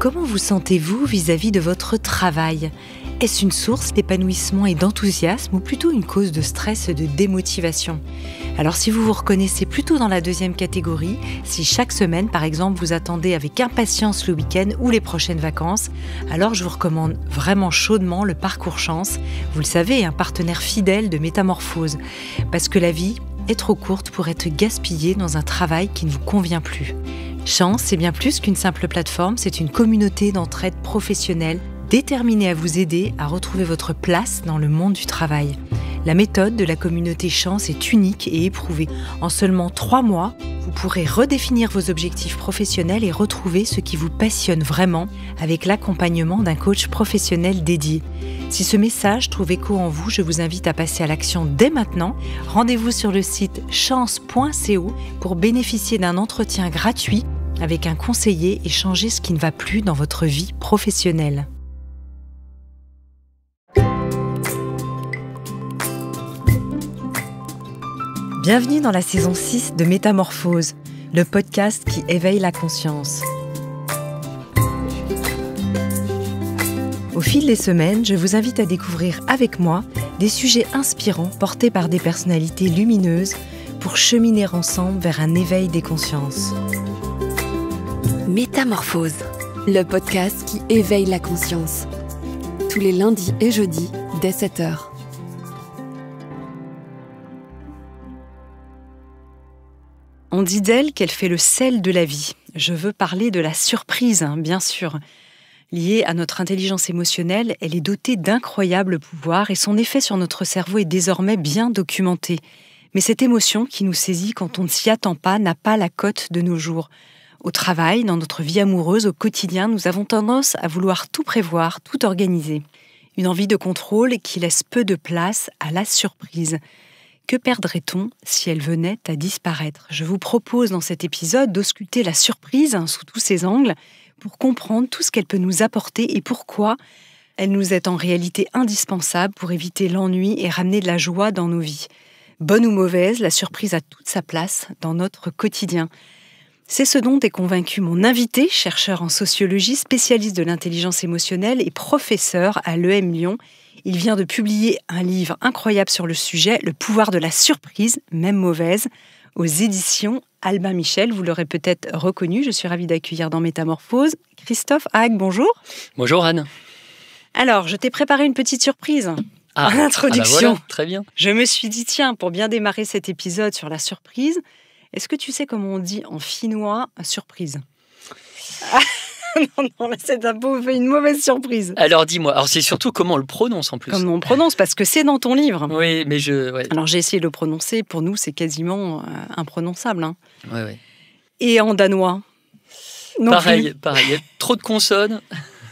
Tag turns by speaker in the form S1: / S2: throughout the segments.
S1: Comment vous sentez-vous vis-à-vis de votre travail ? Est-ce une source d'épanouissement et d'enthousiasme ou plutôt une cause de stress et de démotivation ? Alors si vous vous reconnaissez plutôt dans la deuxième catégorie, si chaque semaine par exemple vous attendez avec impatience le week-end ou les prochaines vacances, alors je vous recommande vraiment chaudement le Parcours Chance. Vous le savez, un partenaire fidèle de Métamorphose. Parce que la vie est trop courte pour être gaspillée dans un travail qui ne vous convient plus. Chance, c'est bien plus qu'une simple plateforme, c'est une communauté d'entraide professionnelle déterminée à vous aider à retrouver votre place dans le monde du travail. La méthode de la communauté Chance est unique et éprouvée. En seulement 3 mois, vous pourrez redéfinir vos objectifs professionnels et retrouver ce qui vous passionne vraiment avec l'accompagnement d'un coach professionnel dédié. Si ce message trouve écho en vous, je vous invite à passer à l'action dès maintenant. Rendez-vous sur le site chance.co pour bénéficier d'un entretien gratuit avec un conseiller et changer ce qui ne va plus dans votre vie professionnelle. Bienvenue dans la saison 6 de Métamorphose, le podcast qui éveille la conscience. Au fil des semaines, je vous invite à découvrir avec moi des sujets inspirants portés par des personnalités lumineuses pour cheminer ensemble vers un éveil des consciences.
S2: Métamorphose, le podcast qui éveille la conscience. Tous les lundis et jeudis dès 7h.
S1: On dit d'elle qu'elle fait le sel de la vie. Je veux parler de la surprise, bien sûr. Liée à notre intelligence émotionnelle, elle est dotée d'incroyables pouvoirs et son effet sur notre cerveau est désormais bien documenté. Mais cette émotion qui nous saisit quand on ne s'y attend pas n'a pas la cote de nos jours. Au travail, dans notre vie amoureuse, au quotidien, nous avons tendance à vouloir tout prévoir, tout organiser. Une envie de contrôle qui laisse peu de place à la surprise. Que perdrait-on si elle venait à disparaître ? Je vous propose dans cet épisode d'ausculter la surprise sous tous ses angles pour comprendre tout ce qu'elle peut nous apporter et pourquoi elle nous est en réalité indispensable pour éviter l'ennui et ramener de la joie dans nos vies. Bonne ou mauvaise, la surprise a toute sa place dans notre quotidien. C'est ce dont est convaincu mon invité, chercheur en sociologie, spécialiste de l'intelligence émotionnelle et professeur à l'EM Lyon. Il vient de publier un livre incroyable sur le sujet, Le pouvoir de la surprise, même mauvaise, aux éditions Albin Michel. Vous l'aurez peut-être reconnu, je suis ravie d'accueillir dans Métamorphose Christophe Haag, bonjour.
S3: Bonjour Anne.
S1: Alors, je t'ai préparé une petite surprise en introduction.
S3: Voilà, très bien.
S1: Je me suis dit, tiens, pour bien démarrer cet épisode sur la surprise, est-ce que tu sais comment on dit en finnois surprise ? Non, là, c'est un peu une mauvaise surprise.
S3: Alors dis-moi, alors c'est surtout comment on le prononce en plus.
S1: Comment on prononce, parce que c'est dans ton livre.
S3: Oui, mais ouais.
S1: Alors j'ai essayé de le prononcer, pour nous c'est imprononçable. Hein.
S3: Ouais.
S1: Et en danois non
S3: Pareil, il y a trop de consonnes.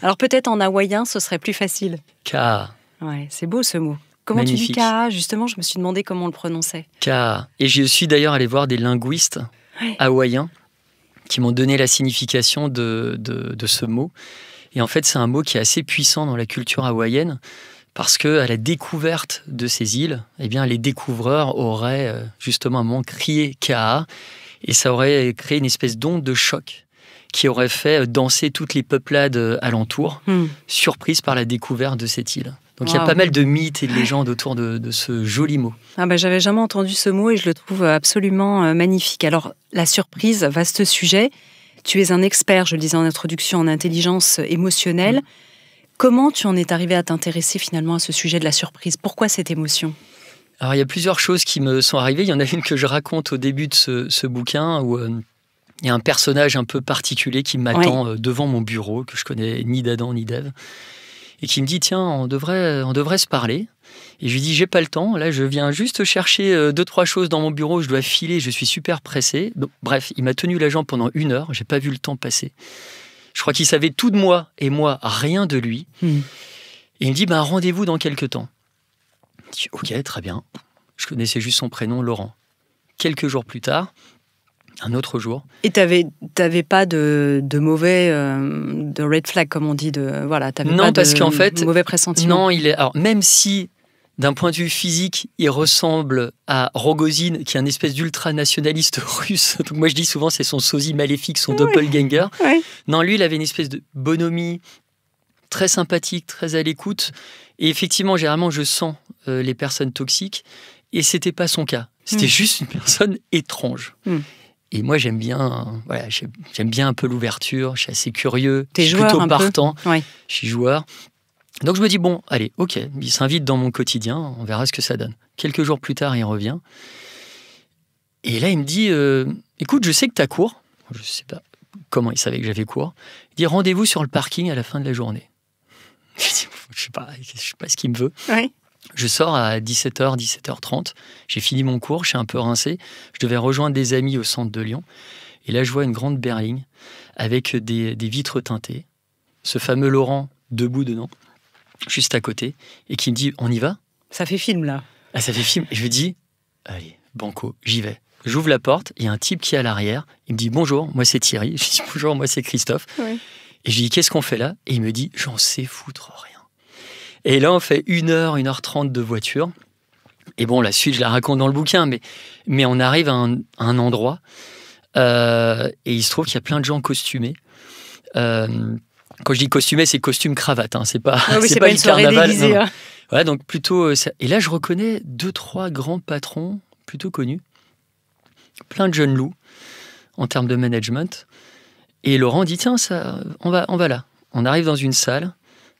S1: Alors peut-être en hawaïen, ce serait plus facile.
S3: Ka.
S1: Ouais, c'est beau ce mot. Comment
S3: Magnifique.
S1: tu dis ka ? Justement, je me suis demandé comment on le prononçait.
S3: Ka. Et je suis d'ailleurs allé voir des linguistes hawaïens qui m'ont donné la signification de ce mot. Et en fait, c'est un mot qui est assez puissant dans la culture hawaïenne parce qu'à la découverte de ces îles, eh bien, les découvreurs auraient justement un moment crié Ka'a et ça aurait créé une espèce d'onde de choc qui aurait fait danser toutes les peuplades alentours, surprises par la découverte de cette île. Donc il y a pas mal de mythes et de légendes autour de ce joli mot.
S1: J'avais jamais entendu ce mot et je le trouve absolument magnifique. Alors, la surprise, vaste sujet. Tu es un expert, je le disais en introduction, en intelligence émotionnelle. Comment tu en es arrivé à t'intéresser finalement à ce sujet de la surprise ? Pourquoi cette émotion ?
S3: Alors il y a plusieurs choses qui me sont arrivées. Il y en a une que je raconte au début de ce bouquin où il y a un personnage un peu particulier qui m'attend devant mon bureau, que je connais ni d'Adam ni d'Ève, et qui me dit, tiens, on devrait se parler. Et je lui dis, j'ai pas le temps, là je viens juste chercher 2-3 choses dans mon bureau, je dois filer, je suis super pressé. Donc, bref, il m'a tenu la jambe pendant 1 heure, j'ai pas vu le temps passer. Je crois qu'il savait tout de moi et moi, rien de lui. Et il me dit, rendez-vous dans quelques temps. Je dis, ok, très bien. Je connaissais juste son prénom, Laurent. Quelques jours plus tard, un autre jour.
S1: Et t'avais pas de mauvais, de red flag, comme on dit, t'avais
S3: non,
S1: pas
S3: parce qu'en fait,
S1: mauvais pressentiment.
S3: Non, alors même si D'un point de vue physique, il ressemble à Rogozine, qui est un espèce d'ultra-nationaliste russe. Donc moi, je dis souvent, c'est son sosie maléfique, son doppelganger.
S1: Ouais.
S3: Non, lui, il avait une espèce de bonhomie très sympathique, très à l'écoute. Et effectivement, généralement, je sens les personnes toxiques. Et c'était pas son cas. C'était juste une personne étrange. Et moi, j'aime bien un peu l'ouverture. Je suis assez curieux.
S1: T'es
S3: je suis
S1: joueur
S3: plutôt
S1: un
S3: partant.
S1: peu. Ouais.
S3: Je suis joueur. Donc je me dis, bon, allez, ok, il s'invite dans mon quotidien, on verra ce que ça donne. Quelques jours plus tard, il revient. Et là, il me dit, écoute, je sais que tu as cours. Je ne sais pas comment il savait que j'avais cours. Il dit, rendez-vous sur le parking à la fin de la journée. Je dis, je sais pas ce qu'il me veut.
S1: Ouais.
S3: Je sors à 17h, 17h30. J'ai fini mon cours, je suis un peu rincé. Je devais rejoindre des amis au centre de Lyon. Et là, je vois une grande berline avec des vitres teintées. Ce fameux Laurent debout dedans, juste à côté, et qui me dit, on y va ?
S1: Ça fait film, là.
S3: Ah, ça fait film. Et je lui dis, allez, banco, j'y vais. J'ouvre la porte, il y a un type qui est à l'arrière. Il me dit, bonjour, moi c'est Thierry. Je dis, bonjour, moi c'est Christophe.
S1: Ouais.
S3: Et je lui dis, qu'est-ce qu'on fait là ? Et il me dit, j'en sais foutre rien. Et là, on fait 1h30 de voiture. Et bon, la suite, je la raconte dans le bouquin, mais on arrive à un endroit, et il se trouve qu'il y a plein de gens costumés. Quand je dis costumé, c'est costume cravate, hein. C'est pas
S1: une
S3: du
S1: soirée
S3: carnaval.
S1: déguisée. Hein.
S3: Ouais, donc plutôt. Et là, je reconnais 2-3 grands patrons plutôt connus, plein de jeunes loups en termes de management. Et Laurent dit, tiens, on va là. On arrive dans une salle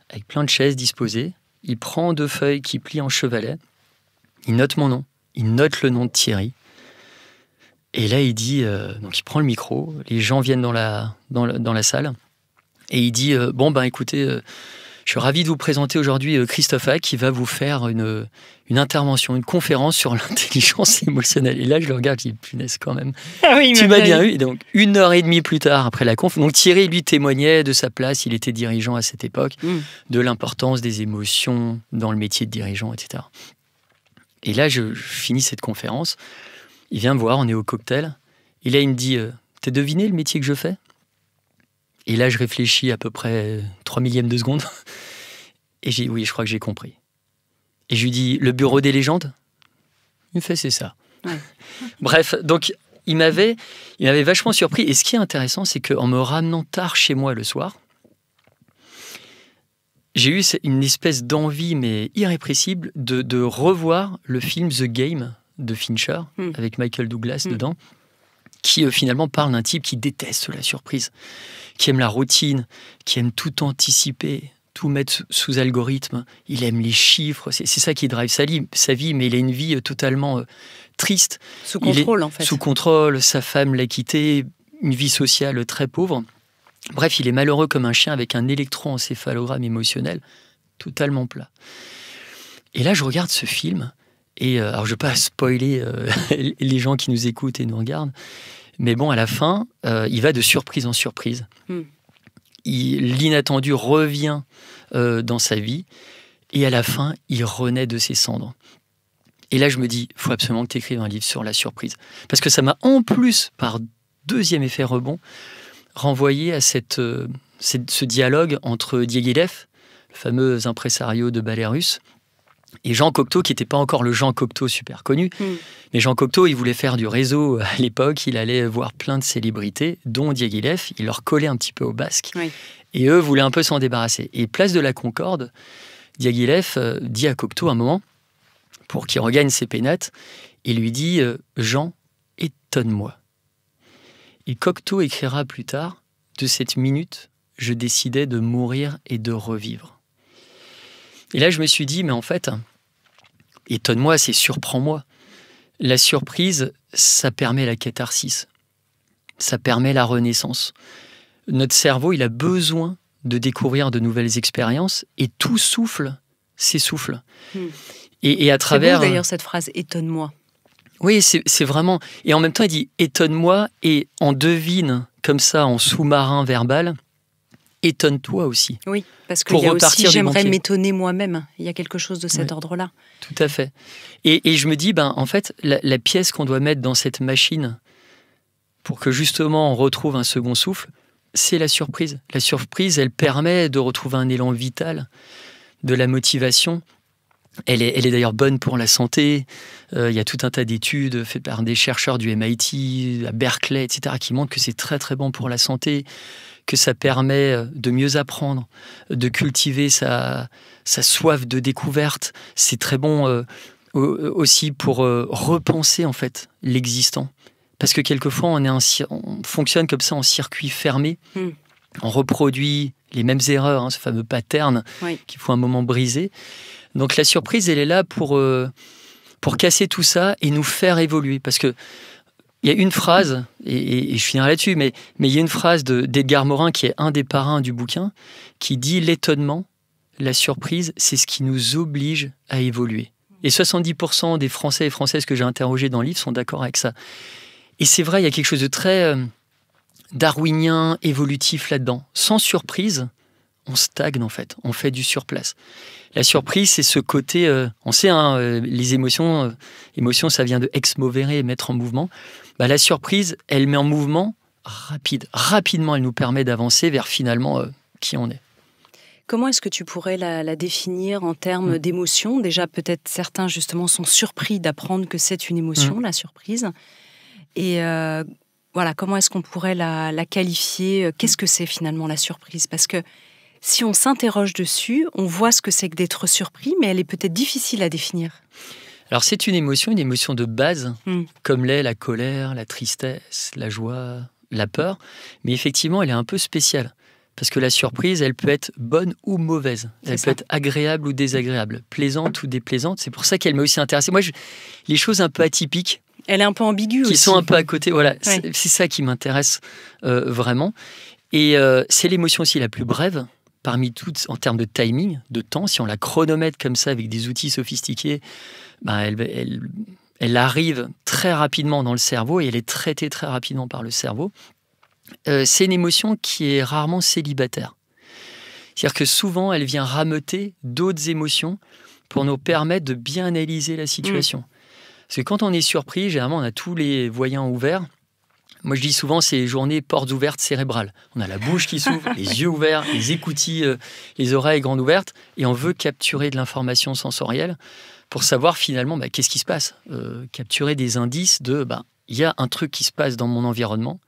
S3: avec plein de chaises disposées. Il prend 2 feuilles qui plient en chevalet. Il note mon nom. Il note le nom de Thierry. Et là, il dit, donc il prend le micro. Les gens viennent dans la salle. Et il dit, écoutez, je suis ravi de vous présenter aujourd'hui Christophe Hack qui va vous faire une intervention, une conférence sur l'intelligence émotionnelle. Et là, je le regarde, je dis, punaise quand même.
S1: Ah oui,
S3: Tu m'as bien eu. Et donc, 1h30 plus tard, après la conf, donc Thierry, lui, témoignait de sa place. Il était dirigeant à cette époque, de l'importance des émotions dans le métier de dirigeant, etc. Et là, je finis cette conférence. Il vient me voir, on est au cocktail. Et là, il me dit, t'as deviné le métier que je fais ? Et là, je réfléchis à peu près 3 millièmes de seconde. Et j'ai dit, oui, je crois que j'ai compris. Et je lui dis, le bureau des légendes ? Il me fait, c'est ça.
S1: Ouais.
S3: Bref, donc, il m'avait vachement surpris. Et ce qui est intéressant, c'est qu'en me ramenant tard chez moi le soir, j'ai eu une espèce d'envie, mais irrépressible, de revoir le film The Game de Fincher, avec Michael Douglas dedans, qui finalement parle d'un type qui déteste la surprise, qui aime la routine, qui aime tout anticiper, tout mettre sous algorithme. Il aime les chiffres, c'est ça qui drive sa vie, mais il a une vie totalement triste.
S1: Sous contrôle, en fait.
S3: Sous contrôle, sa femme l'a quitté, une vie sociale très pauvre. Bref, il est malheureux comme un chien avec un électroencéphalogramme émotionnel totalement plat. Et là, je regarde ce film, et alors je ne vais pas spoiler les gens qui nous écoutent et nous regardent, mais bon, à la fin, il va de surprise en surprise. L'inattendu revient dans sa vie, et à la fin, il renaît de ses cendres. Et là, je me dis, il faut absolument que tu écrives un livre sur la surprise. Parce que ça m'a, en plus, par deuxième effet rebond, renvoyé à ce dialogue entre Diaghilev, le fameux impresario de ballet russe, et Jean Cocteau, qui n'était pas encore le Jean Cocteau super connu. Mais Jean Cocteau, il voulait faire du réseau à l'époque. Il allait voir plein de célébrités, dont Diaghilev. Il leur collait un petit peu au basque. Oui. Et eux voulaient un peu s'en débarrasser. Et place de la Concorde, Diaghilev dit à Cocteau un moment, pour qu'il regagne ses pénates, il lui dit « Jean, étonne-moi ». Et Cocteau écrira plus tard, de cette minute, je décidais de mourir et de revivre. Et là, je me suis dit, mais en fait, étonne-moi, c'est surprends-moi. La surprise, ça permet la catharsis. Ça permet la renaissance. Notre cerveau, il a besoin de découvrir de nouvelles expériences et tout souffle s'essouffle. Et à travers...
S1: C'est beau d'ailleurs cette phrase, étonne-moi.
S3: Oui, c'est vraiment... Et en même temps, il dit, étonne-moi, et on devine, comme ça, en sous-marin verbal, étonne-toi aussi.
S1: Oui, parce qu'il y a aussi, j'aimerais m'étonner moi-même. Il y a quelque chose de cet ordre-là.
S3: Tout à fait. Et je me dis, en fait, la pièce qu'on doit mettre dans cette machine pour que justement on retrouve un second souffle, c'est la surprise. La surprise, elle permet de retrouver un élan vital, de la motivation. Elle est d'ailleurs bonne pour la santé. Il y a tout un tas d'études faites par des chercheurs du MIT, à Berkeley, etc., qui montrent que c'est très très bon pour la santé, que ça permet de mieux apprendre, de cultiver sa soif de découverte. C'est très bon aussi pour repenser en fait l'existant. Parce que quelquefois, on fonctionne comme ça en circuit fermé. On reproduit les mêmes erreurs, ce fameux pattern qu'il faut un moment briser. Donc la surprise, elle est là pour casser tout ça et nous faire évoluer. Parce que il y a une phrase, et je finirai là-dessus, mais il y a une phrase d'Edgar Morin, qui est un des parrains du bouquin, qui dit « L'étonnement, la surprise, c'est ce qui nous oblige à évoluer ». Et 70% des Français et Françaises que j'ai interrogés dans le livre sont d'accord avec ça. Et c'est vrai, il y a quelque chose de très darwinien, évolutif là-dedans. Sans surprise, on stagne en fait, on fait du surplace. La surprise, c'est ce côté, on sait, les émotions, ça vient de ex movere, mettre en mouvement. La surprise, elle met en mouvement rapidement, elle nous permet d'avancer vers finalement qui on est.
S1: Comment est-ce que tu pourrais la définir en termes d'émotion ? Déjà, peut-être certains justement sont surpris d'apprendre que c'est une émotion, la surprise. Et voilà, comment est-ce qu'on pourrait la qualifier ? Qu'est-ce que c'est finalement la surprise ? Parce que si on s'interroge dessus, on voit ce que c'est que d'être surpris, mais elle est peut-être difficile à définir. Alors
S3: c'est une émotion de base, comme l'est la colère, la tristesse, la joie, la peur. Mais effectivement, elle est un peu spéciale. Parce que la surprise, elle peut être bonne ou mauvaise. Elle peut être agréable ou désagréable, plaisante ou déplaisante. C'est pour ça qu'elle m'a aussi intéressée. Moi, les choses un peu atypiques,
S1: elle est un peu ambiguë aussi.
S3: Qui sont un peu à côté. Voilà, c'est ça qui m'intéresse vraiment. Et c'est l'émotion aussi la plus brève parmi toutes en termes de timing, de temps. Si on la chronomètre comme ça avec des outils sophistiqués, elle arrive très rapidement dans le cerveau et elle est traitée très rapidement par le cerveau. C'est une émotion qui est rarement célibataire. C'est-à-dire que souvent, elle vient rameuter d'autres émotions pour nous permettre de bien analyser la situation. Parce que quand on est surpris, généralement, on a tous les voyants ouverts. Moi, je dis souvent, c'est les journées portes ouvertes cérébrales. On a la bouche qui s'ouvre, les yeux ouverts, les écoutilles, les oreilles grandes ouvertes, et on veut capturer de l'information sensorielle pour savoir finalement qu'est-ce qui se passe. Capturer des indices de il y a un truc qui se passe dans mon environnement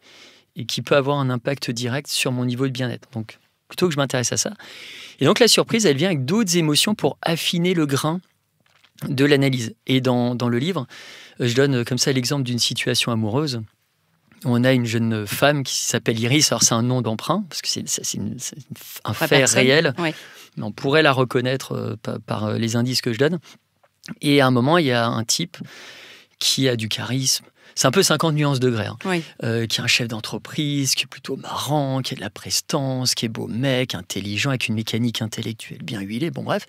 S3: et qui peut avoir un impact direct sur mon niveau de bien-être. Donc, plutôt que je m'intéresse à ça. Et donc, la surprise, elle vient avec d'autres émotions pour affiner le grain de l'analyse. Et dans le livre, je donne comme ça l'exemple d'une situation amoureuse. On a une jeune femme qui s'appelle Iris. Alors, c'est un nom d'emprunt, parce que c'est un fait réel. Ouais. Mais on pourrait la reconnaître par les indices que je donne. Et à un moment, il y a un type qui a du charisme. C'est un peu 50 nuances degrés. Qui est un chef d'entreprise, qui est plutôt marrant, qui a de la prestance, qui est beau mec, intelligent, avec une mécanique intellectuelle bien huilée, bon bref.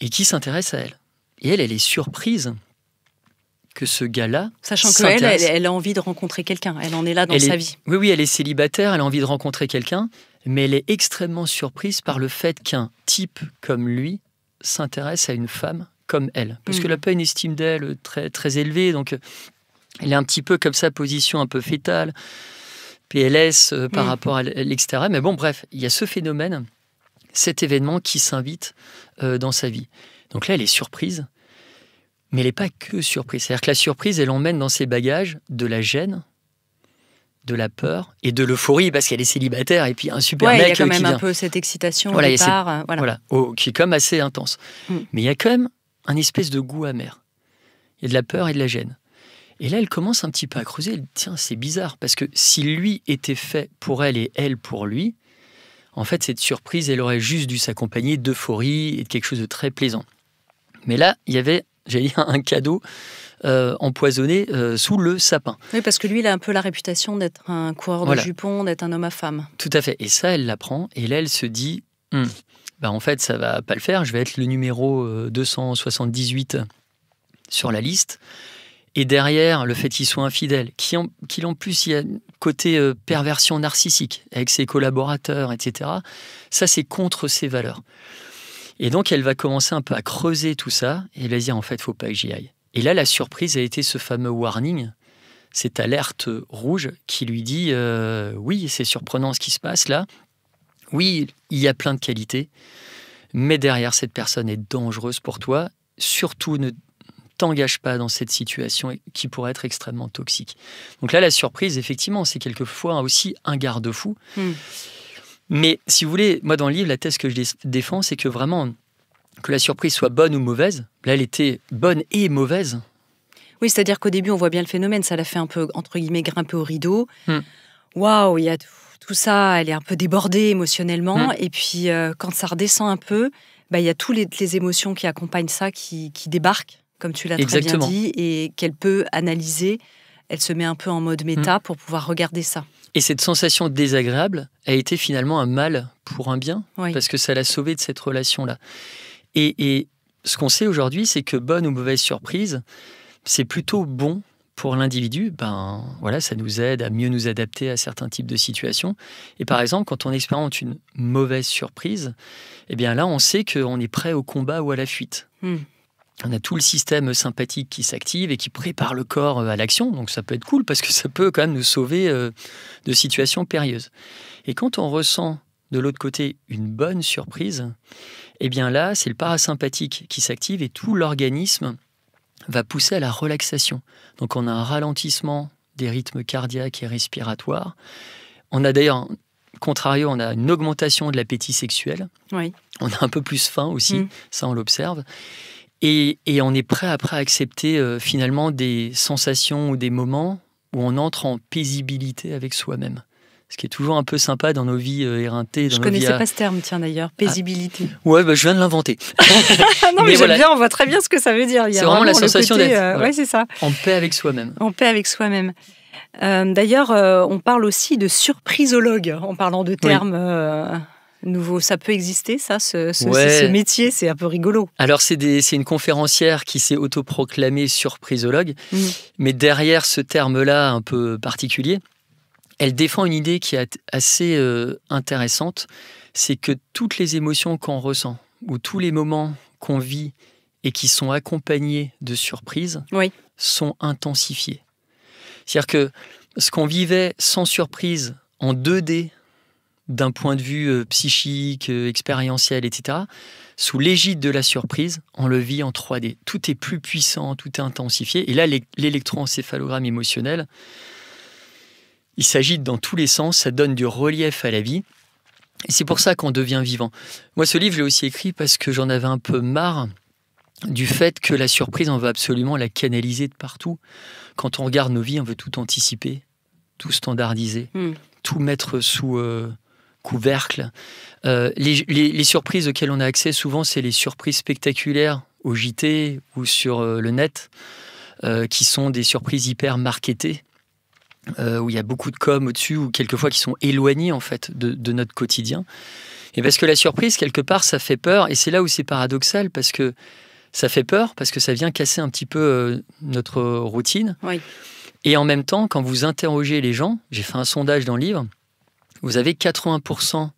S3: Et qui s'intéresse à elle. Et elle est surprise que ce gars-là
S1: sachant qu'elle, elle a envie de rencontrer quelqu'un. Elle en est là dans sa vie.
S3: Oui, elle est célibataire, elle a envie de rencontrer quelqu'un, mais elle est extrêmement surprise par le fait qu'un type comme lui s'intéresse à une femme comme elle. Parce qu'elle n'a pas une estime d'elle très, très élevée, donc elle est un petit peu comme ça, position un peu fétale, PLS par rapport à l'extérieur. Mais bon, bref, il y a ce phénomène, cet événement qui s'invite dans sa vie. Donc là, elle est surprise, mais elle n'est pas que surprise. C'est-à-dire que la surprise, elle emmène dans ses bagages de la gêne, de la peur et de l'euphorie, parce qu'elle est célibataire et puis un super mec qui vient.
S1: Il y a quand même un peu cette excitation au départ.
S3: Qui est comme assez intense. Mais il y a quand même un espèce de goût amer. Il y a de la peur et de la gêne. Et là, elle commence un petit peu à creuser. Elle dit, tiens, c'est bizarre, parce que si lui était fait pour elle et elle pour lui, en fait, cette surprise, elle aurait juste dû s'accompagner d'euphorie et de quelque chose de très plaisant. Mais là, il y avait, j'allais dire, un cadeau empoisonné sous le sapin.
S1: Oui, parce que lui, il a un peu la réputation d'être un coureur de jupons, d'être un homme à femme.
S3: Tout à fait. Et ça, elle l'apprend. Et là, elle se dit, en fait, ça va pas le faire. Je vais être le numéro 278 sur la liste. Et derrière, le fait qu'il soit infidèle, qu'il en plus, il y a côté perversion narcissique avec ses collaborateurs, etc. Ça, c'est contre ses valeurs. Et donc, elle va commencer un peu à creuser tout ça et elle va se dire, en fait, il ne faut pas que j'y aille. Et là, la surprise a été ce fameux warning, cette alerte rouge qui lui dit oui, c'est surprenant ce qui se passe là. Oui, il y a plein de qualités, mais derrière, cette personne est dangereuse pour toi surtout ne t'engage pas dans cette situation qui pourrait être extrêmement toxique. Donc là, la surprise, effectivement, c'est quelquefois aussi un garde-fou. Mais si vous voulez, moi dans le livre, la thèse que je défends, c'est que vraiment, que la surprise soit bonne ou mauvaise, là elle était bonne et mauvaise.
S1: Oui, c'est-à-dire qu'au début, on voit bien le phénomène, ça l'a fait un peu, entre guillemets, grimper au rideau. Waouh, il y a tout ça, elle est un peu débordée émotionnellement. Et puis, quand ça redescend un peu, il y a toutes les émotions qui accompagnent ça, qui débarquent, comme tu l'as très bien dit, et qu'elle peut analyser. Elle se met un peu en mode méta pour pouvoir regarder ça.
S3: Et cette sensation désagréable a été finalement un mal pour un bien, parce que ça l'a sauvée de cette relation-là. Et ce qu'on sait aujourd'hui, c'est que bonne ou mauvaise surprise, c'est plutôt bon pour l'individu. Voilà, ça nous aide à mieux nous adapter à certains types de situations. Et par exemple, quand on expérimente une mauvaise surprise, eh bien là, on sait qu'on est prêt au combat ou à la fuite. On a tout le système sympathique qui s'active et qui prépare le corps à l'action. Donc ça peut être cool parce que ça peut quand même nous sauver de situations périlleuses. Et quand on ressent de l'autre côté une bonne surprise, eh bien là, c'est le parasympathique qui s'active et tout l'organisme va pousser à la relaxation. Donc on a un ralentissement des rythmes cardiaques et respiratoires. On a d'ailleurs, contrario, on a une augmentation de l'appétit sexuel. On a un peu plus faim aussi, ça on l'observe. Et on est prêt après à accepter finalement des sensations ou des moments où on entre en paisibilité avec soi-même. Ce qui est toujours un peu sympa dans nos vies éreintées.
S1: Je ne connaissais pas ce terme, tiens d'ailleurs, paisibilité.
S3: Ouais, je viens de l'inventer.
S1: Non, mais j'aime bien, on voit très bien ce que ça veut dire.
S3: C'est vraiment la sensation d'être
S1: c'est ça.
S3: En paix avec soi-même.
S1: En paix avec soi-même. D'ailleurs, on parle aussi de surprisologue en parlant de termes nouveaux. Ça peut exister, ça, ce métier, c'est un peu rigolo.
S3: Alors, c'est une conférencière qui s'est autoproclamée surprisologue, mais derrière ce terme-là un peu particulier, elle défend une idée qui est assez intéressante, c'est que toutes les émotions qu'on ressent, ou tous les moments qu'on vit et qui sont accompagnés de surprises, sont intensifiés. C'est-à-dire que ce qu'on vivait sans surprise en 2D, d'un point de vue psychique, expérientiel, etc., sous l'égide de la surprise, on le vit en 3D. Tout est plus puissant, tout est intensifié. Et là, l'électroencéphalogramme émotionnel, il s'agite dans tous les sens, ça donne du relief à la vie. Et c'est pour ça qu'on devient vivant. Moi, ce livre, je l'ai aussi écrit parce que j'en avais un peu marre du fait que la surprise, on veut absolument la canaliser de partout. Quand on regarde nos vies, on veut tout anticiper, tout standardiser, tout mettre sous couvercle. Les surprises auxquelles on a accès, souvent, c'est les surprises spectaculaires au JT ou sur le net, qui sont des surprises hyper marketées. Où il y a beaucoup de com au-dessus, ou quelquefois qui sont éloignés en fait de notre quotidien. Et parce que la surprise, quelque part, ça fait peur, et c'est là où c'est paradoxal, parce que ça fait peur, parce que ça vient casser un petit peu notre routine. Et en même temps, quand vous interrogez les gens, j'ai fait un sondage dans le livre, vous avez 80%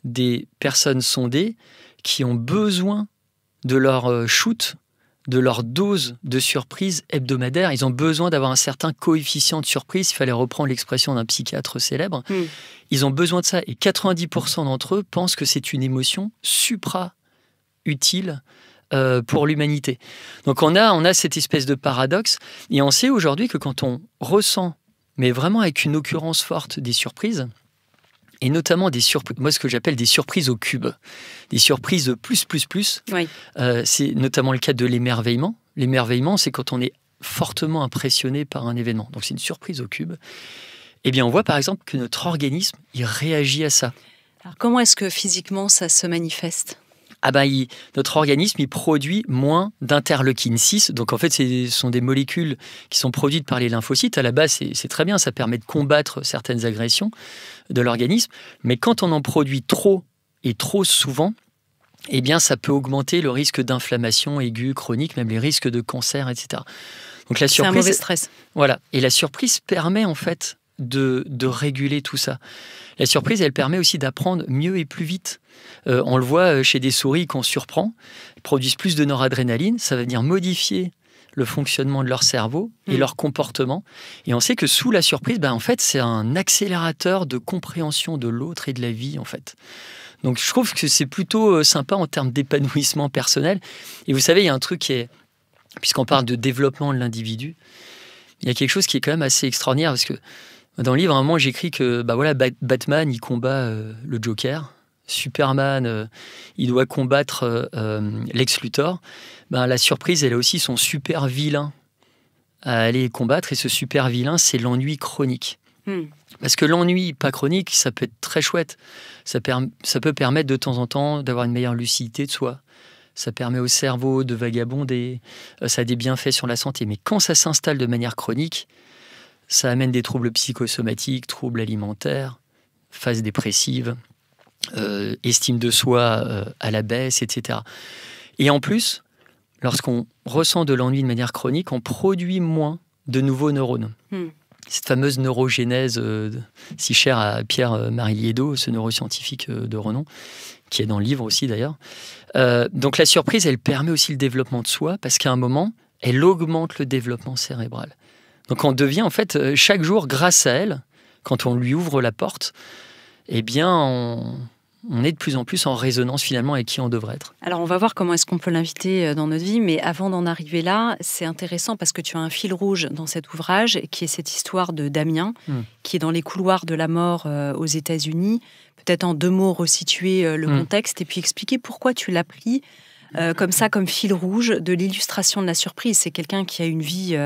S3: des personnes sondées qui ont besoin de leur shoot, de leur dose de surprise hebdomadaire. Ils ont besoin d'avoir un certain coefficient de surprise. Il fallait reprendre l'expression d'un psychiatre célèbre. Ils ont besoin de ça. Et 90% d'entre eux pensent que c'est une émotion supra-utile pour l'humanité. Donc on a cette espèce de paradoxe. Et on sait aujourd'hui que quand on ressent, mais vraiment avec une occurrence forte, des surprises, et notamment moi ce que j'appelle des surprises au cube, des surprises plus. C'est notamment le cas de l'émerveillement. L'émerveillement, c'est quand on est fortement impressionné par un événement. Donc c'est une surprise au cube. Eh bien, on voit par exemple que notre organisme, il réagit à ça.
S1: Alors comment est-ce que physiquement ça se manifeste ?
S3: Notre organisme, il produit moins d'interleukine 6. Donc, en fait, ce sont des molécules qui sont produites par les lymphocytes. À la base, c'est très bien. Ça permet de combattre certaines agressions de l'organisme. Mais quand on en produit trop et trop souvent, eh bien, ça peut augmenter le risque d'inflammation aiguë, chronique, même les risques de cancer, etc. Donc, la surprise,
S1: c'est un mauvais stress.
S3: Voilà. Et la surprise permet, en fait, de réguler tout ça. La surprise, elle permet aussi d'apprendre mieux et plus vite. On le voit chez des souris qu'on surprend, elles produisent plus de noradrénaline, ça va venir modifier le fonctionnement de leur cerveau et leur comportement. Et on sait que sous la surprise, en fait, c'est un accélérateur de compréhension de l'autre et de la vie, en fait. Donc je trouve que c'est plutôt sympa en termes d'épanouissement personnel. Et vous savez, il y a un truc qui est, puisqu'on parle de développement de l'individu, il y a quelque chose qui est quand même assez extraordinaire, parce que dans le livre, à un moment, j'écris que Batman, il combat le Joker. Superman, il doit combattre Lex Luthor. La surprise, elle a aussi son super vilain à aller combattre. Et ce super vilain, c'est l'ennui chronique. Parce que l'ennui pas chronique, ça peut être très chouette. Ça peut permettre de temps en temps d'avoir une meilleure lucidité de soi. Ça permet au cerveau de vagabonder. Ça a des bienfaits sur la santé. Mais quand ça s'installe de manière chronique, ça amène des troubles psychosomatiques, troubles alimentaires, phase dépressive, estime de soi à la baisse, etc. Et en plus, lorsqu'on ressent de l'ennui de manière chronique, on produit moins de nouveaux neurones. Cette fameuse neurogénèse si chère à Pierre-Marie Liédot, ce neuroscientifique de renom, qui est dans le livre aussi d'ailleurs. Donc la surprise, elle permet aussi le développement de soi, parce qu'à un moment, elle augmente le développement cérébral. Donc on devient en fait, chaque jour, grâce à elle, quand on lui ouvre la porte, eh bien on est de plus en plus en résonance finalement avec qui on devrait être.
S1: Alors on va voir comment est-ce qu'on peut l'inviter dans notre vie, mais avant d'en arriver là, c'est intéressant parce que tu as un fil rouge dans cet ouvrage qui est cette histoire de Damien, qui est dans les couloirs de la mort aux États-Unis. Peut-être en 2 mots resituer le contexte et puis expliquer pourquoi tu l'as pris comme ça, comme fil rouge de l'illustration de la surprise. C'est quelqu'un qui a une vie...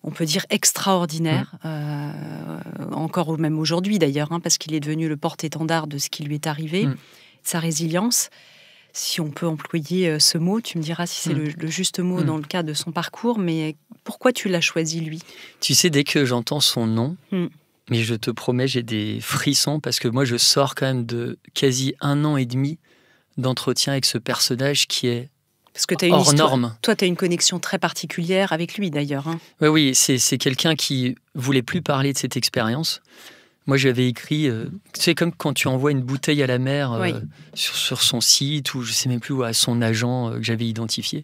S1: on peut dire extraordinaire, encore même aujourd'hui d'ailleurs, parce qu'il est devenu le porte-étendard de ce qui lui est arrivé, de sa résilience. Si on peut employer ce mot, tu me diras si c'est le juste mot dans le cas de son parcours, mais pourquoi tu l'as choisi lui ?
S3: Tu sais, dès que j'entends son nom, mais je te promets, j'ai des frissons, parce que moi je sors quand même de quasi 1 an et demi d'entretien avec ce personnage qui est
S1: parce que hors norme. Toi, tu as une connexion très particulière avec lui, d'ailleurs.
S3: Oui, c'est quelqu'un qui voulait plus parler de cette expérience. Moi, j'avais écrit... c'est comme quand tu envoies une bouteille à la mer sur son site, ou je ne sais même plus où, à son agent que j'avais identifié.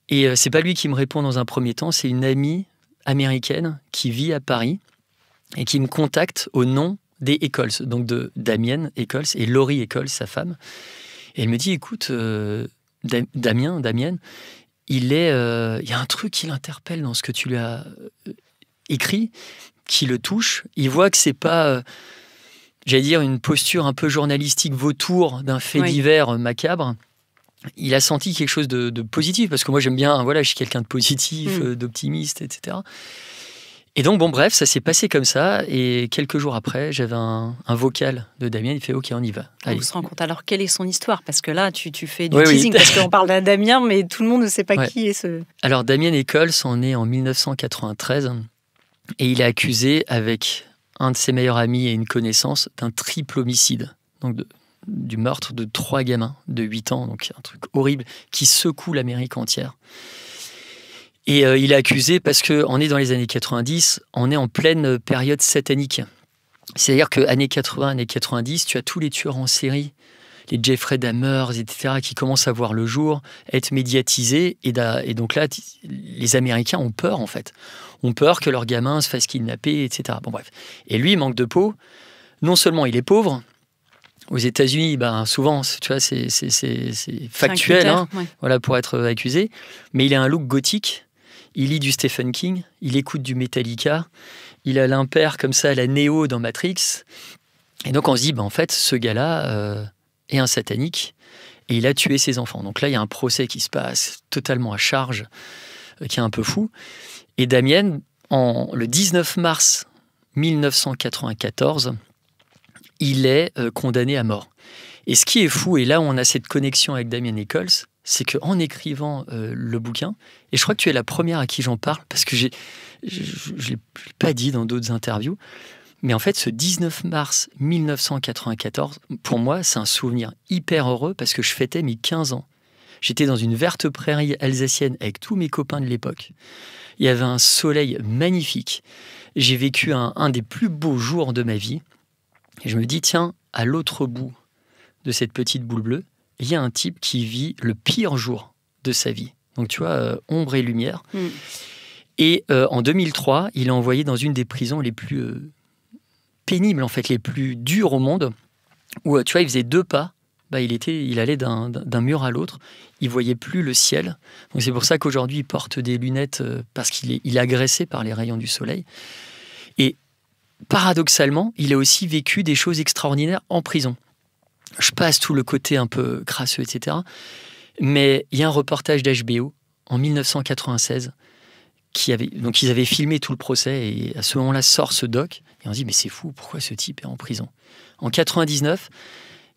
S3: Et c'est pas lui qui me répond dans un premier temps, c'est une amie américaine qui vit à Paris et qui me contacte au nom des Eccles, donc de Damien Eccles et Laurie Eccles, sa femme. Et elle me dit, écoute... Damien, il y a un truc qui l'interpelle dans ce que tu lui as écrit, qui le touche. Il voit que c'est pas, j'allais dire, une posture un peu journalistique vautour d'un fait divers macabre. Il a senti quelque chose de positif, parce que moi j'aime bien, je suis quelqu'un de positif, d'optimiste, etc. Et donc, bref, ça s'est passé comme ça. Et quelques jours après, j'avais un vocal de Damien. Il fait « Ok, on y va. »
S1: On se rend compte. Alors, quelle est son histoire ? Parce que là, tu fais du teasing, parce qu'on parle d'un Damien, mais tout le monde ne sait pas qui est ce...
S3: Alors, Damien Eccles en est en 1993. Et il est accusé, avec un de ses meilleurs amis et une connaissance, d'un triple homicide. Donc, du meurtre de 3 gamins de 8 ans. Donc, un truc horrible qui secoue l'Amérique entière. Et il est accusé parce qu'on est dans les années 90, on est en pleine période satanique. C'est-à-dire que années 80, années 90, tu as tous les tueurs en série, les Jeffrey Dahmer, etc., qui commencent à voir le jour, être médiatisés. Et donc là, les Américains ont peur, en fait. Ont peur que leurs gamins se fassent kidnapper, etc. Bref. Et lui, il manque de peau. Non seulement il est pauvre, aux États-Unis, souvent, tu vois, c'est factuel, pour être accusé. Mais il a un look gothique. Il lit du Stephen King, il écoute du Metallica, il a l'impair comme ça à la Néo dans Matrix. Et donc on se dit, en fait, ce gars-là est un satanique et il a tué ses enfants. Donc là, il y a un procès qui se passe totalement à charge, qui est un peu fou. Et Damien, le 19 mars 1994, il est condamné à mort. Et ce qui est fou, et là où on a cette connexion avec Damien Eccles, c'est qu'en écrivant le bouquin, et je crois que tu es la première à qui j'en parle, parce que je ne l'ai pas dit dans d'autres interviews, mais en fait, ce 19 mars 1994, pour moi, c'est un souvenir hyper heureux, parce que je fêtais mes 15 ans. J'étais dans une verte prairie alsacienne avec tous mes copains de l'époque. Il y avait un soleil magnifique. J'ai vécu un des plus beaux jours de ma vie. Et je me dis, tiens, à l'autre bout de cette petite boule bleue, il y a un type qui vit le pire jour de sa vie. Donc, tu vois, ombre et lumière. Et en 2003, il est envoyé dans une des prisons les plus pénibles, en fait, les plus dures au monde, où, tu vois, il faisait 2 pas, il allait d'un mur à l'autre, il voyait plus le ciel. Donc c'est pour ça qu'aujourd'hui, il porte des lunettes parce qu'il est agressé par les rayons du soleil. Et paradoxalement, il a aussi vécu des choses extraordinaires en prison. Je passe tout le côté un peu crasseux, etc. Mais il y a un reportage d'HBO en 1996 donc ils avaient filmé tout le procès et à ce moment-là sort ce doc et on se dit mais c'est fou, pourquoi ce type est en prison? En 99,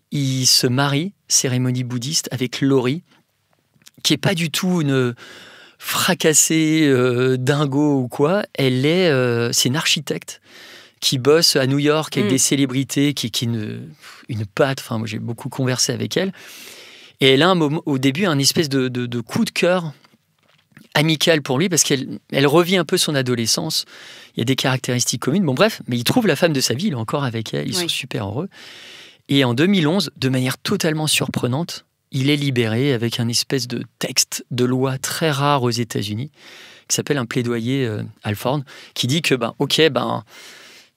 S3: il se marie, cérémonie bouddhiste, avec Laurie, qui est pas du tout une fracassée dingo ou quoi. C'est une architecte qui bosse à New York avec des célébrités, qui est une patte. Enfin, moi j'ai beaucoup conversé avec elle. Et elle a au début un espèce de coup de cœur amical pour lui, parce qu'elle revit un peu son adolescence. Il y a des caractéristiques communes. Bon bref, mais il trouve la femme de sa vie, il est encore avec elle, ils sont super heureux. Et en 2011, de manière totalement surprenante, il est libéré avec un espèce de texte de loi très rare aux États-Unis, qui s'appelle un plaidoyer Alford, qui dit que,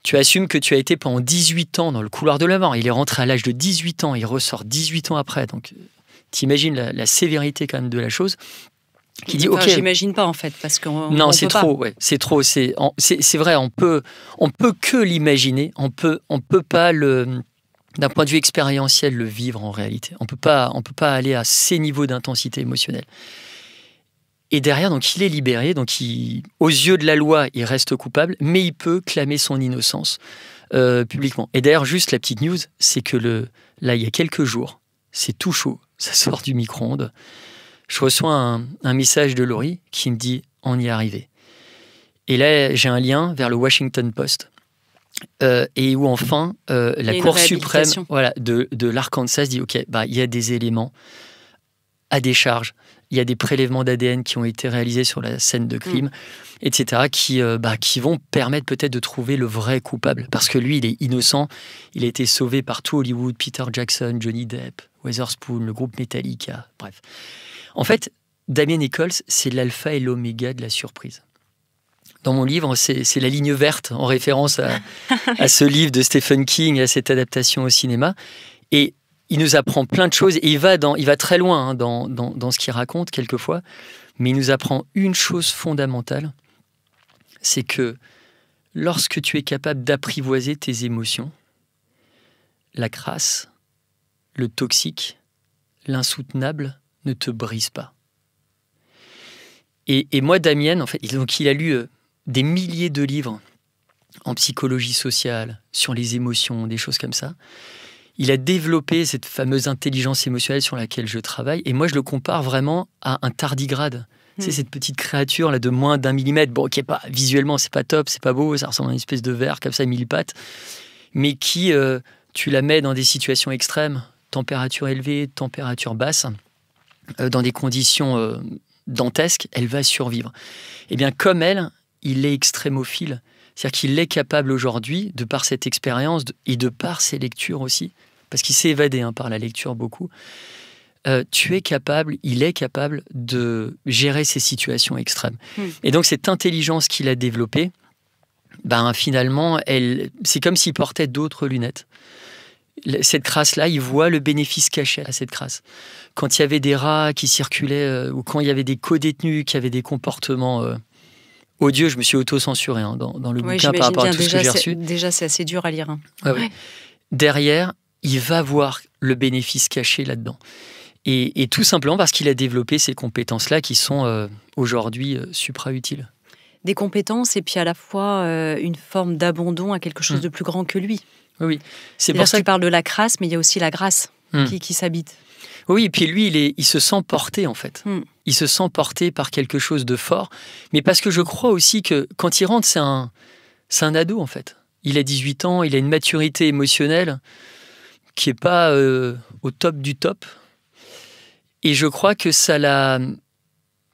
S3: tu assumes que tu as été pendant 18 ans dans le couloir de la mort. Il est rentré à l'âge de 18 ans, il ressort 18 ans après. Donc, t'imagines la sévérité quand même de la chose. Qui dit,
S1: j'imagine pas en fait, parce qu'on
S3: non, c'est trop, ouais, c'est trop. C'est vrai, on peut que l'imaginer. On peut pas d'un point de vue expérientiel le vivre en réalité. On peut pas aller à ces niveaux d'intensité émotionnelle. Et derrière, donc, il est libéré. Donc, aux yeux de la loi, il reste coupable, mais il peut clamer son innocence publiquement. Et d'ailleurs, juste la petite news, c'est que là, il y a quelques jours, c'est tout chaud, ça sort du micro-ondes. Je reçois un message de Laurie qui me dit « on y est arrivé ». Et là, j'ai un lien vers le Washington Post et où enfin, la Cour suprême de l'Arkansas dit « ok, il y a des éléments à décharge, il y a des prélèvements d'ADN qui ont été réalisés sur la scène de crime, etc., qui vont permettre peut-être de trouver le vrai coupable. Parce que lui, il est innocent, il a été sauvé par tout Hollywood, Peter Jackson, Johnny Depp, Weatherspoon, le groupe Metallica, bref. En fait, Damien Echols, c'est l'alpha et l'oméga de la surprise. Dans mon livre, c'est la ligne verte, en référence à ce livre de Stephen King, à cette adaptation au cinéma. Et il nous apprend plein de choses, et il va très loin dans ce qu'il raconte quelquefois, mais il nous apprend une chose fondamentale, c'est que lorsque tu es capable d'apprivoiser tes émotions, la crasse, le toxique, l'insoutenable ne te brise pas. Et moi, Damien, en fait, il a lu des milliers de livres en psychologie sociale, sur les émotions, des choses comme ça. Il a développé cette fameuse intelligence émotionnelle sur laquelle je travaille. Et moi, je le compare vraiment à un tardigrade. C'est cette petite créature là de moins d'1 millimètre. Bon, qui est pas visuellement, c'est pas top, c'est pas beau, ça ressemble à une espèce de ver comme ça, 1000 pattes, mais qui, tu la mets dans des situations extrêmes, température élevée, température basse, dans des conditions dantesques, elle va survivre. Eh bien, comme elle, il est extrémophile. C'est-à-dire qu'il est capable aujourd'hui, de par cette expérience et de par ses lectures aussi, parce qu'il s'est évadé par la lecture beaucoup, il est capable de gérer ces situations extrêmes. Et donc cette intelligence qu'il a développée, finalement, c'est comme s'il portait d'autres lunettes. Cette crasse-là, il voit le bénéfice caché à cette crasse. Quand il y avait des rats qui circulaient, ou quand il y avait des co-détenus qui avaient des comportements odieux, je me suis auto-censuré dans le bouquin par rapport à tout ce que j'ai reçu.
S1: Déjà, c'est assez dur à lire.
S3: Ouais. Derrière, il va voir le bénéfice caché là-dedans. Et tout simplement parce qu'il a développé ces compétences-là qui sont aujourd'hui supra-utiles.
S1: Des compétences et puis à la fois une forme d'abandon à quelque chose de plus grand que lui.
S3: Oui. C'est pour ça
S1: que tu parles de la crasse, mais il y a aussi la grâce qui s'habite.
S3: Oui, et puis lui, il se sent porté en fait. Il se sent porté par quelque chose de fort, mais parce que je crois aussi que quand il rentre, c'est un ado en fait. Il a 18 ans, il a une maturité émotionnelle qui n'est pas au top du top. Et je crois que ça l'a...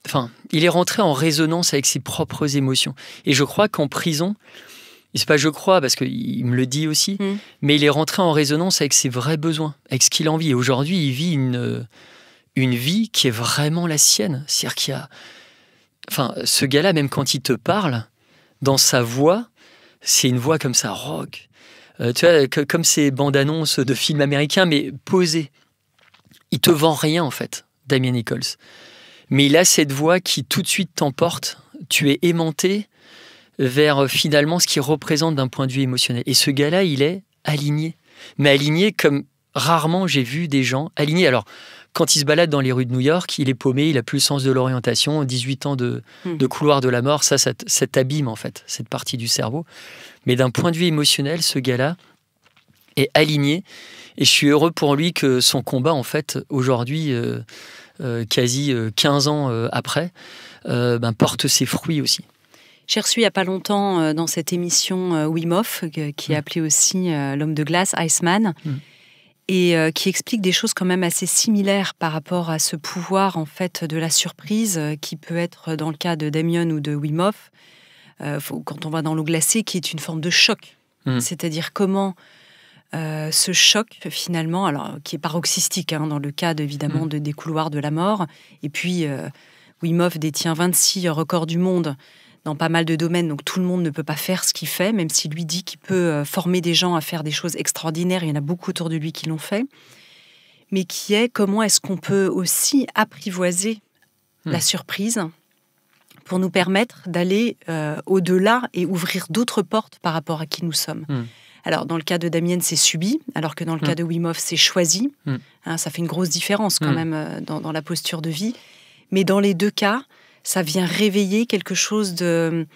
S3: Enfin, il est rentré en résonance avec ses propres émotions. Et je crois qu'en prison, et c'est pas je crois, parce qu'il me le dit aussi, mais il est rentré en résonance avec ses vrais besoins, avec ce qu'il a envie. Et aujourd'hui, il vit une vie qui est vraiment la sienne. C'est-à-dire qu'il y a... Enfin, ce gars-là, même quand il te parle, dans sa voix, c'est une voix comme ça, rock, Tu vois, comme ces bandes-annonces de films américains, mais posées. Il te vend rien, en fait, Damien Nichols. Mais il a cette voix qui tout de suite t'emporte. Tu es aimanté vers finalement ce qu'il représente d'un point de vue émotionnel. Et ce gars-là, il est aligné. Mais aligné comme rarement j'ai vu des gens alignés. Alors, quand il se balade dans les rues de New York, il est paumé, il n'a plus le sens de l'orientation, 18 ans de couloir de la mort, ça t'abîme en fait, cette partie du cerveau. Mais d'un point de vue émotionnel, ce gars-là est aligné. Et je suis heureux pour lui que son combat, en fait, aujourd'hui, quasi 15 ans après, porte ses fruits aussi.
S1: J'ai reçu il n'y a pas longtemps dans cette émission Wim Hof, qui est appelé aussi l'homme de glace, Iceman, et qui explique des choses quand même assez similaires par rapport à ce pouvoir en fait de la surprise qui peut être dans le cas de Damien ou de Wim Hof, quand on va dans l'eau glacée, qui est une forme de choc. C'est-à-dire comment ce choc finalement, alors qui est paroxystique dans le cas évidemment des couloirs de la mort, et puis Wim Hof détient 26 records du monde dans pas mal de domaines, donc tout le monde ne peut pas faire ce qu'il fait, même s'il lui dit qu'il peut former des gens à faire des choses extraordinaires, il y en a beaucoup autour de lui qui l'ont fait, mais qui est comment est-ce qu'on peut aussi apprivoiser la surprise pour nous permettre d'aller au-delà et ouvrir d'autres portes par rapport à qui nous sommes. Alors, dans le cas de Damien, c'est subi, alors que dans le cas de Wim Hof, c'est choisi. Ça fait une grosse différence quand même dans la posture de vie. Mais dans les deux cas, ça vient réveiller quelque chose de...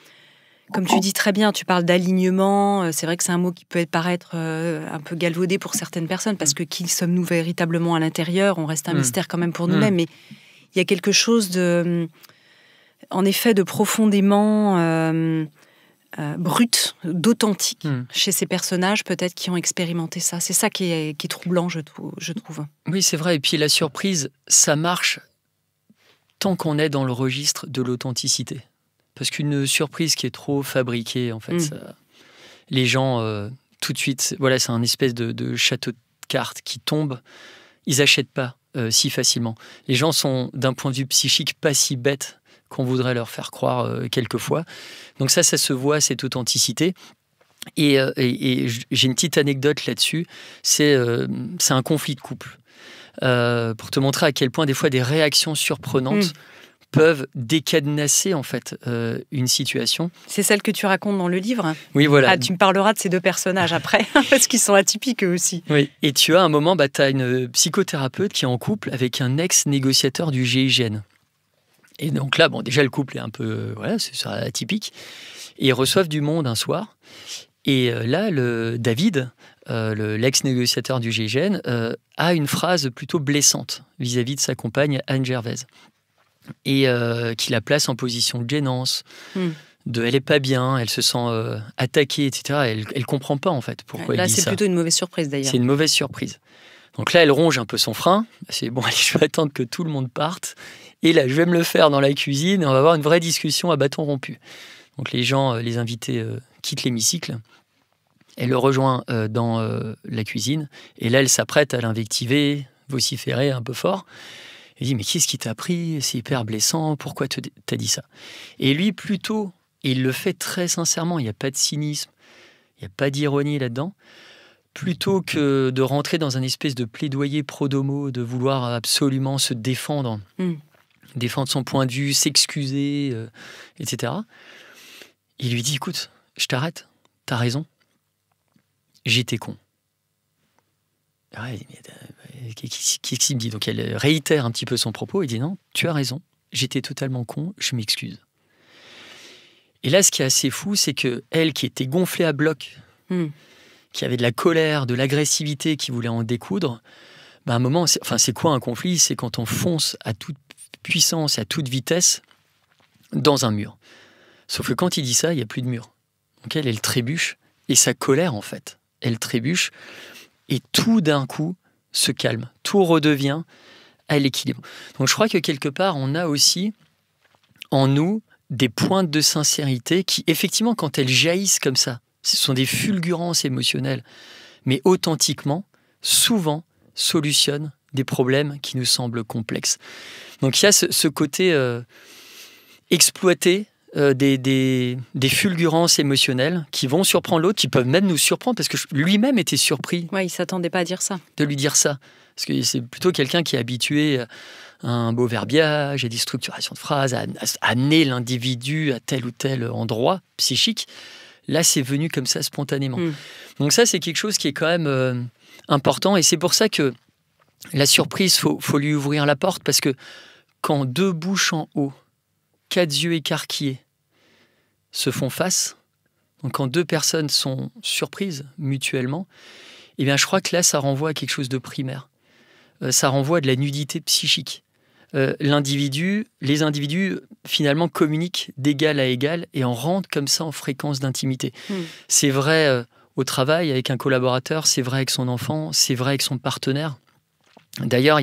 S1: Comme tu dis très bien, tu parles d'alignement. C'est vrai que c'est un mot qui peut paraître un peu galvaudé pour certaines personnes, parce que qui sommes-nous véritablement à l'intérieur? On reste un mystère quand même pour nous-mêmes. Mais il y a quelque chose de... En effet, de profondément... brut, d'authentique chez ces personnages peut-être qui ont expérimenté ça. C'est ça qui est troublant, je trouve.
S3: Oui, c'est vrai. Et puis la surprise, ça marche tant qu'on est dans le registre de l'authenticité. Parce qu'une surprise qui est trop fabriquée, en fait, les gens, tout de suite, voilà, c'est un espèce de château de cartes qui tombe. Ils n'achètent pas si facilement. Les gens sont, d'un point de vue psychique, pas si bêtes qu'on voudrait leur faire croire quelquefois. Donc ça se voit, cette authenticité. Et j'ai une petite anecdote là-dessus. C'est un conflit de couple. Pour te montrer à quel point, des fois, des réactions surprenantes peuvent décadenasser, en fait, une situation.
S1: C'est celle que tu racontes dans le livre?
S3: Oui, voilà.
S1: Ah, tu me parleras de ces deux personnages après, parce qu'ils sont atypiques eux aussi.
S3: Oui, et tu as un moment, tu as une psychothérapeute qui est en couple avec un ex-négociateur du GIGN. Et donc là, déjà, le couple est un peu... c'est atypique. Et ils reçoivent du monde un soir. Et là, David, l'ex-négociateur du GIGN, a une phrase plutôt blessante vis-à-vis de sa compagne, Anne Gervais. Et qui la place en position de gênance. Elle n'est pas bien, elle se sent attaquée, etc. Elle ne comprend pas, en fait, pourquoi il dit ça.
S1: Là, c'est plutôt une mauvaise surprise, d'ailleurs.
S3: C'est une mauvaise surprise. Donc là, elle ronge un peu son frein. C'est bon, allez, je vais attendre que tout le monde parte. Et là, je vais me le faire dans la cuisine et on va avoir une vraie discussion à bâton rompu. Donc les gens, les invités quittent l'hémicycle. Elle le rejoint dans la cuisine. Et là, elle s'apprête à l'invectiver, vociférer un peu fort. Elle dit, mais qu'est-ce qui t'a pris? C'est hyper blessant. Pourquoi t'as dit ça? Et lui, plutôt, et il le fait très sincèrement, il n'y a pas de cynisme, il n'y a pas d'ironie là-dedans. Plutôt que de rentrer dans un espèce de plaidoyer pro-domo, de vouloir absolument se défendre, défendre son point de vue, s'excuser, etc. Il lui dit, écoute, je t'arrête, t'as raison, j'étais con. Qu'est-ce qu'il me dit? Donc elle réitère un petit peu son propos, il dit, non, tu as raison, j'étais totalement con, je m'excuse. Et là, ce qui est assez fou, c'est que elle, qui était gonflée à bloc, qui avait de la colère, de l'agressivité, qui voulait en découdre, à un moment, c'est quoi un conflit? C'est quand on fonce à toute puissance, à toute vitesse, dans un mur. Sauf que quand il dit ça, il n'y a plus de mur. Donc elle trébuche, et sa colère, en fait, elle trébuche, et tout d'un coup se calme. Tout redevient à l'équilibre. Donc je crois que quelque part, on a aussi en nous des pointes de sincérité qui, effectivement, quand elles jaillissent comme ça, ce sont des fulgurances émotionnelles, mais authentiquement, souvent, solutionnent des problèmes qui nous semblent complexes. Donc il y a ce côté exploiter des fulgurances émotionnelles qui vont surprendre l'autre, qui peuvent même nous surprendre, parce que lui-même était surpris
S1: Ouais, il ne s'attendait pas à dire ça.
S3: de lui dire ça. Parce que c'est plutôt quelqu'un qui est habitué à un beau verbiage, à des structurations de phrases, à amener l'individu à tel ou tel endroit psychique. Là, c'est venu comme ça spontanément. Donc ça, c'est quelque chose qui est quand même important. Et c'est pour ça que la surprise, faut lui ouvrir la porte, parce que quand 2 bouches en haut, 4 yeux écarquillés se font face, donc quand 2 personnes sont surprises mutuellement, eh bien, je crois que là, ça renvoie à quelque chose de primaire. Ça renvoie à de la nudité psychique. Les individus, finalement, communiquent d'égal à égal et en rentrent comme ça en fréquence d'intimité. C'est vrai au travail avec un collaborateur, c'est vrai avec son enfant, c'est vrai avec son partenaire. D'ailleurs,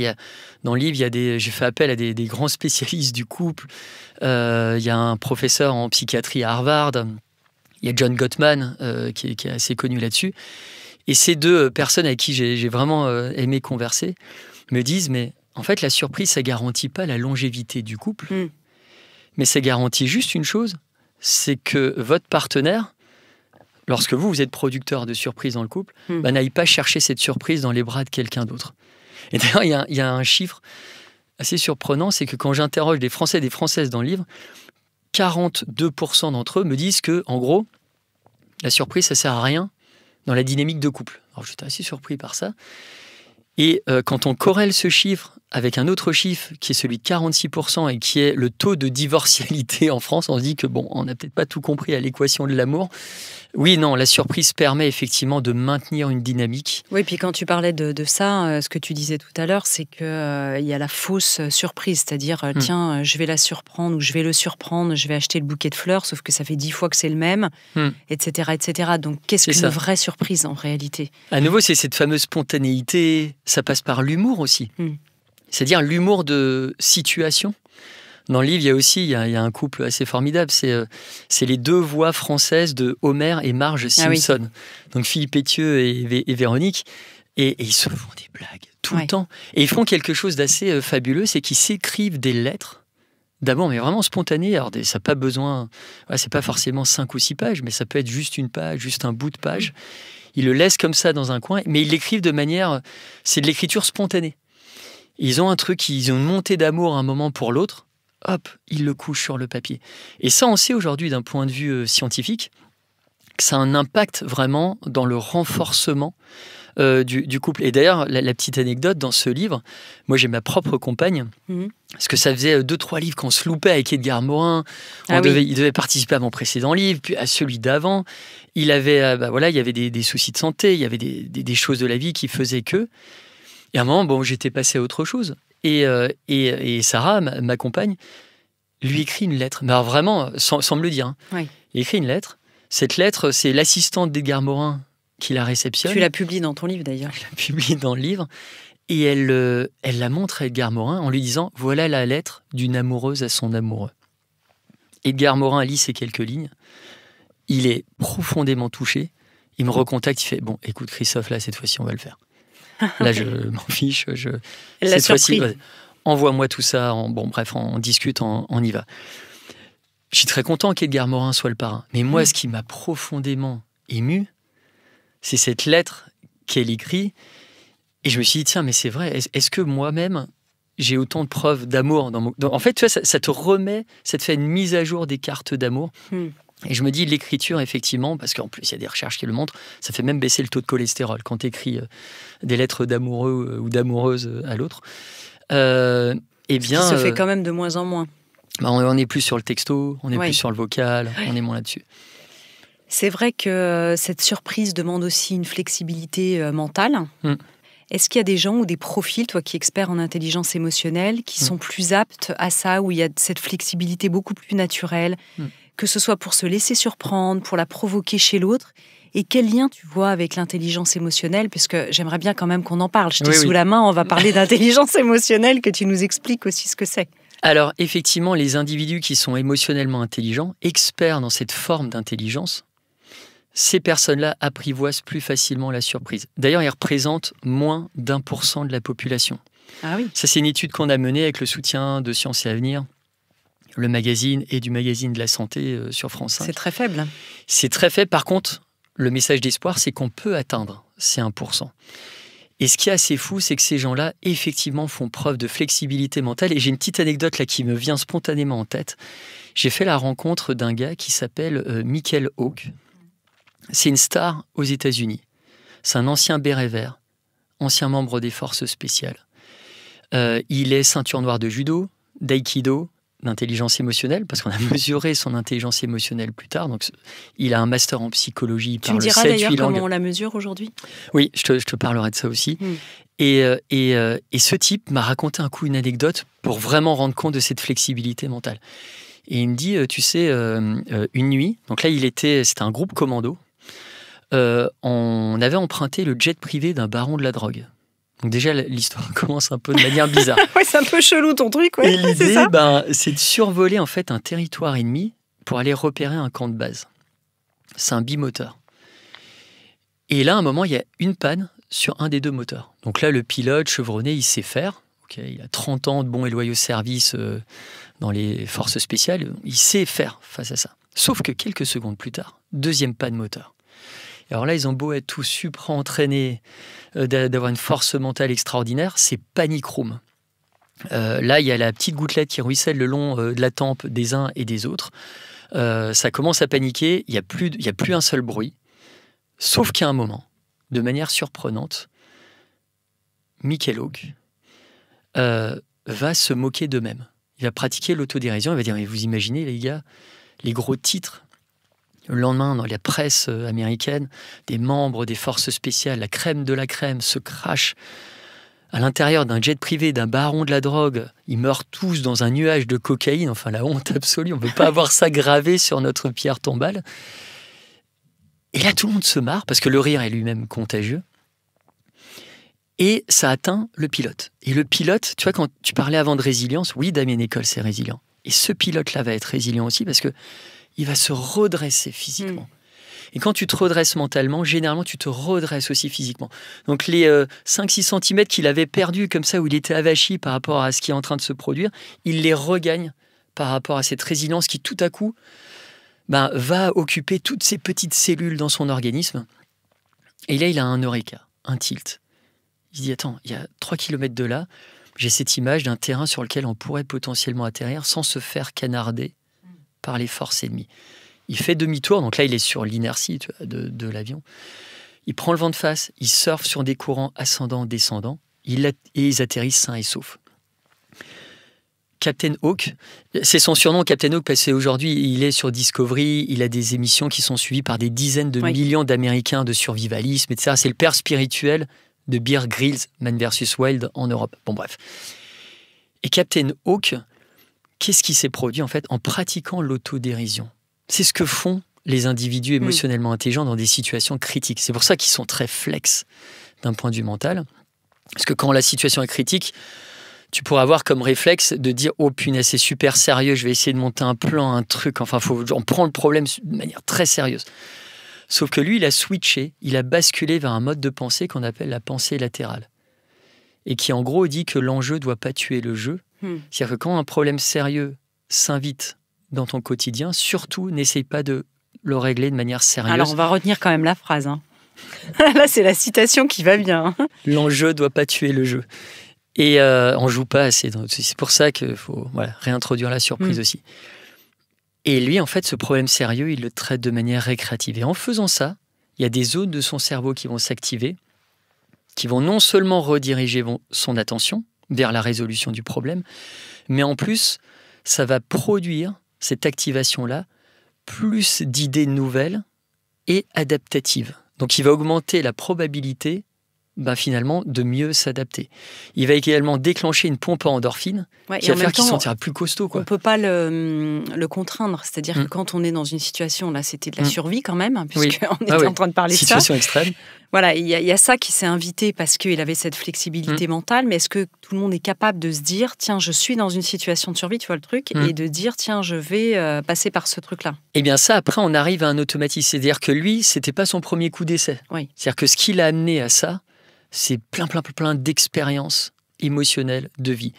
S3: dans le livre, j'ai fait appel à des grands spécialistes du couple. Il y a un professeur en psychiatrie à Harvard. Il y a John Gottman qui est assez connu là-dessus. Et ces 2 personnes avec qui j'ai vraiment aimé converser me disent, mais en fait, la surprise, ça ne garantit pas la longévité du couple, mais ça garantit juste une chose, c'est que votre partenaire, lorsque vous êtes producteur de surprise dans le couple, n'aille pas chercher cette surprise dans les bras de quelqu'un d'autre. Et d'ailleurs, il y a un chiffre assez surprenant, c'est que quand j'interroge des Français et des Françaises dans le livre, 42% d'entre eux me disent que, en gros, la surprise, ça ne sert à rien dans la dynamique de couple. Alors, j'étais assez surpris par ça. Et quand on corrèle ce chiffre avec un autre chiffre qui est celui de 46% et qui est le taux de divorcialité en France, on se dit que bon, on n'a peut-être pas tout compris à l'équation de l'amour. Oui, non, la surprise permet effectivement de maintenir une dynamique.
S1: Oui, puis quand tu parlais de ça, ce que tu disais tout à l'heure, c'est qu'il y a la fausse surprise, c'est-à-dire, tiens, je vais la surprendre ou je vais le surprendre, je vais acheter le bouquet de fleurs, sauf que ça fait 10 fois que c'est le même, etc., etc. Donc, qu'est-ce qu'une vraie surprise en réalité ?
S3: À nouveau, c'est cette fameuse spontanéité, ça passe par l'humour aussi. C'est-à-dire l'humour de situation. Dans le livre, il y a un couple assez formidable. C'est les 2 voix françaises de Homer et Marge Simpson. Ah oui. Donc Philippe Pétieux et Véronique. Et ils se font des blagues tout le temps. Et ils font quelque chose d'assez fabuleux, c'est qu'ils s'écrivent des lettres d'amour, mais vraiment spontanées. Alors, ça n'a pas besoin... c'est pas forcément 5 ou 6 pages, mais ça peut être juste une page, juste un bout de page. Ils le laissent comme ça dans un coin, mais ils l'écrivent de manière... C'est de l'écriture spontanée. Ils ont un truc, ils ont une montée d'amour à un moment pour l'autre, hop, ils le couchent sur le papier. Et ça, on sait aujourd'hui, d'un point de vue scientifique, que ça a un impact vraiment dans le renforcement du couple. Et d'ailleurs, la petite anecdote dans ce livre, moi j'ai ma propre compagne, parce que ça faisait 2-3 livres qu'on se loupait avec Edgar Morin. Il devait participer à mon précédent livre, puis à celui d'avant. Il y avait des soucis de santé, il y avait des choses de la vie qui faisaient que... Et à un moment, j'étais passé à autre chose. Et Sarah, ma compagne, lui écrit une lettre. Mais alors vraiment, sans me le dire. Il écrit une lettre. Cette lettre, c'est l'assistante d'Edgar Morin qui la réceptionne.
S1: Tu la publies dans ton livre, d'ailleurs.
S3: Je la publie dans le livre. Et elle la montre à Edgar Morin en lui disant « Voilà la lettre d'une amoureuse à son amoureux ». Edgar Morin lit ces quelques lignes. Il est profondément touché. Il me recontacte. Il fait « Bon, écoute Christophe, là, cette fois-ci, on va le faire. » Là, je m'en fiche. Cette fois-ci, envoie-moi tout ça. On discute, on y va. Je suis très content qu'Edgar Morin soit le parrain. Mais moi, ce qui m'a profondément ému, c'est cette lettre qu'elle écrit. Et je me suis dit, tiens, mais c'est vrai, est-ce que moi-même, j'ai autant de preuves d'amour en fait, tu vois, ça te remet, ça te fait une mise à jour des cartes d'amour. Et je me dis, l'écriture, effectivement, parce qu'en plus, il y a des recherches qui le montrent, ça fait même baisser le taux de cholestérol quand tu écris des lettres d'amoureux ou d'amoureuses à l'autre. Eh bien,
S1: ça se fait quand même de moins en moins.
S3: On est plus sur le texto, on est plus sur le vocal, on est moins là-dessus.
S1: C'est vrai que cette surprise demande aussi une flexibilité mentale. Est-ce qu'il y a des gens ou des profils, toi qui es expert en intelligence émotionnelle, qui sont plus aptes à ça, où il y a cette flexibilité beaucoup plus naturelle, que ce soit pour se laisser surprendre, pour la provoquer chez l'autre? Et quel lien tu vois avec l'intelligence émotionnelle? Parce que j'aimerais bien quand même qu'on en parle. Je t'ai sous la main, on va parler d'intelligence émotionnelle, que tu nous expliques aussi ce que c'est.
S3: Alors, effectivement, les individus qui sont émotionnellement intelligents, experts dans cette forme d'intelligence, ces personnes-là apprivoisent plus facilement la surprise. D'ailleurs, ils représentent moins d'1% de la population.
S1: Ah oui.
S3: Ça, c'est une étude qu'on a menée avec le soutien de Sciences et Avenir. Le magazine et du magazine de la santé sur France 5.
S1: C'est très faible.
S3: C'est très faible. Par contre, le message d'espoir, c'est qu'on peut atteindre ces 1%. Et ce qui est assez fou, c'est que ces gens-là, effectivement, font preuve de flexibilité mentale. Et j'ai une petite anecdote là qui me vient spontanément en tête. J'ai fait la rencontre d'un gars qui s'appelle Michael Hawke. C'est une star aux États-Unis. C'est un ancien béret vert, ancien membre des forces spéciales. Il est ceinture noire de judo, d'aïkido, d'intelligence émotionnelle, parce qu'on a mesuré son intelligence émotionnelle plus tard. Donc, il a un master en psychologie.
S1: Tu me diras d'ailleurs comment on la mesure aujourd'hui ?
S3: Oui, je te parlerai de ça aussi. Et ce type m'a raconté un coup une anecdote pour vraiment rendre compte de cette flexibilité mentale. Et il me dit, tu sais, une nuit, donc là, c'était un groupe commando, on avait emprunté le jet privé d'un baron de la drogue. Donc déjà, l'histoire commence un peu de manière bizarre.
S1: Ouais, c'est un peu chelou ton truc. Ouais.
S3: Et l'idée, c'est de survoler en fait un territoire ennemi pour aller repérer un camp de base. C'est un bimoteur. Et là, à un moment, il y a une panne sur un des deux moteurs. Donc là, le pilote chevronné, il sait faire. Okay, il a 30 ans de bons et loyaux services dans les forces spéciales. Il sait faire face à ça. Sauf que quelques secondes plus tard, deuxième panne moteur. Et alors là, ils ont beau être tous supra-entraînés, d'avoir une force mentale extraordinaire, c'est panic room. Là, il y a la petite gouttelette qui ruisselle le long de la tempe des uns et des autres. Ça commence à paniquer, il n'y a plus un seul bruit. Sauf qu'à un moment, de manière surprenante, Michael Hawke va se moquer d'eux-mêmes. Il va pratiquer l'autodérision, il va dire « Mais vous imaginez les gars, les gros titres ?» Le lendemain, dans la presse américaine, des membres des forces spéciales, la crème de la crème, se crachent à l'intérieur d'un jet privé d'un baron de la drogue. Ils meurent tous dans un nuage de cocaïne. Enfin, la honte absolue. On ne peut pas avoir ça gravé sur notre pierre tombale. Et là, tout le monde se marre parce que le rire est lui-même contagieux. Et ça atteint le pilote. Et le pilote, tu vois, quand tu parlais avant de résilience, oui, Damien École, c'est résilient. Et ce pilote-là va être résilient aussi parce que il va se redresser physiquement. Et quand tu te redresses mentalement, généralement, tu te redresses aussi physiquement. Donc, les 5-6 cm qu'il avait perdus comme ça, où il était avachi par rapport à ce qui est en train de se produire, il les regagne par rapport à cette résilience qui, tout à coup, va occuper toutes ces petites cellules dans son organisme. Et là, il a un eureka, un tilt. Il se dit, attends, il y a 3 km de là, j'ai cette image d'un terrain sur lequel on pourrait potentiellement atterrir sans se faire canarder par les forces ennemies. Il fait demi-tour, donc là il est sur l'inertie de l'avion. Il prend le vent de face, il surfe sur des courants ascendants, descendants, et ils atterrissent sains et saufs. Captain Hawke, c'est son surnom Captain Hawke parce qu'aujourd'hui il est sur Discovery, il a des émissions qui sont suivies par des dizaines de millions d'Américains de survivalisme, etc. C'est le père spirituel de Bear Grylls, Man vs Wild en Europe. Bon bref. Et Captain Hawke, qu'est-ce qui s'est produit en fait en pratiquant l'autodérision ? C'est ce que font les individus émotionnellement intelligents dans des situations critiques. C'est pour ça qu'ils sont très flex d'un point de vue mental. Parce que quand la situation est critique, tu pourrais avoir comme réflexe de dire « Oh punaise, c'est super sérieux, je vais essayer de monter un plan, un truc. » Enfin, on prend le problème de manière très sérieuse. Sauf que lui, il a switché, il a basculé vers un mode de pensée qu'on appelle la pensée latérale. Et qui en gros dit que l'enjeu ne doit pas tuer le jeu. C'est-à-dire que quand un problème sérieux s'invite dans ton quotidien, surtout n'essaye pas de le régler de manière sérieuse.
S1: Alors on va retenir quand même la phrase. Là c'est la citation qui va bien.
S3: L'enjeu ne doit pas tuer le jeu. Et on ne joue pas assez. C'est pour ça qu'il faut réintroduire la surprise aussi. Et lui, en fait, ce problème sérieux, il le traite de manière récréative. Et en faisant ça, il y a des zones de son cerveau qui vont s'activer, qui vont non seulement rediriger son attention vers la résolution du problème, mais en plus, ça va produire, cette activation-là, plus d'idées nouvelles et adaptatives. Donc, il va augmenter la probabilité, finalement, de mieux s'adapter. Il va également déclencher une pompe à endorphine qui va faire qu'il se sentira plus costaud.
S1: On ne peut pas le contraindre. C'est-à-dire que quand on est dans une situation, là, c'était de la survie quand même, puisqu'on était en train de parler de ça.
S3: Situation extrême.
S1: Voilà, il y a ça qui s'est invité parce qu'il avait cette flexibilité mentale, mais est-ce que tout le monde est capable de se dire, tiens, je suis dans une situation de survie, tu vois le truc, et de dire, tiens, je vais passer par ce truc-là.
S3: Eh bien ça, après, on arrive à un automatisme. C'est-à-dire que lui, c'était pas son premier coup d'essai.
S1: Oui.
S3: C'est-à-dire que ce qui l'a amené à ça, c'est plein d'expériences émotionnelle de vie.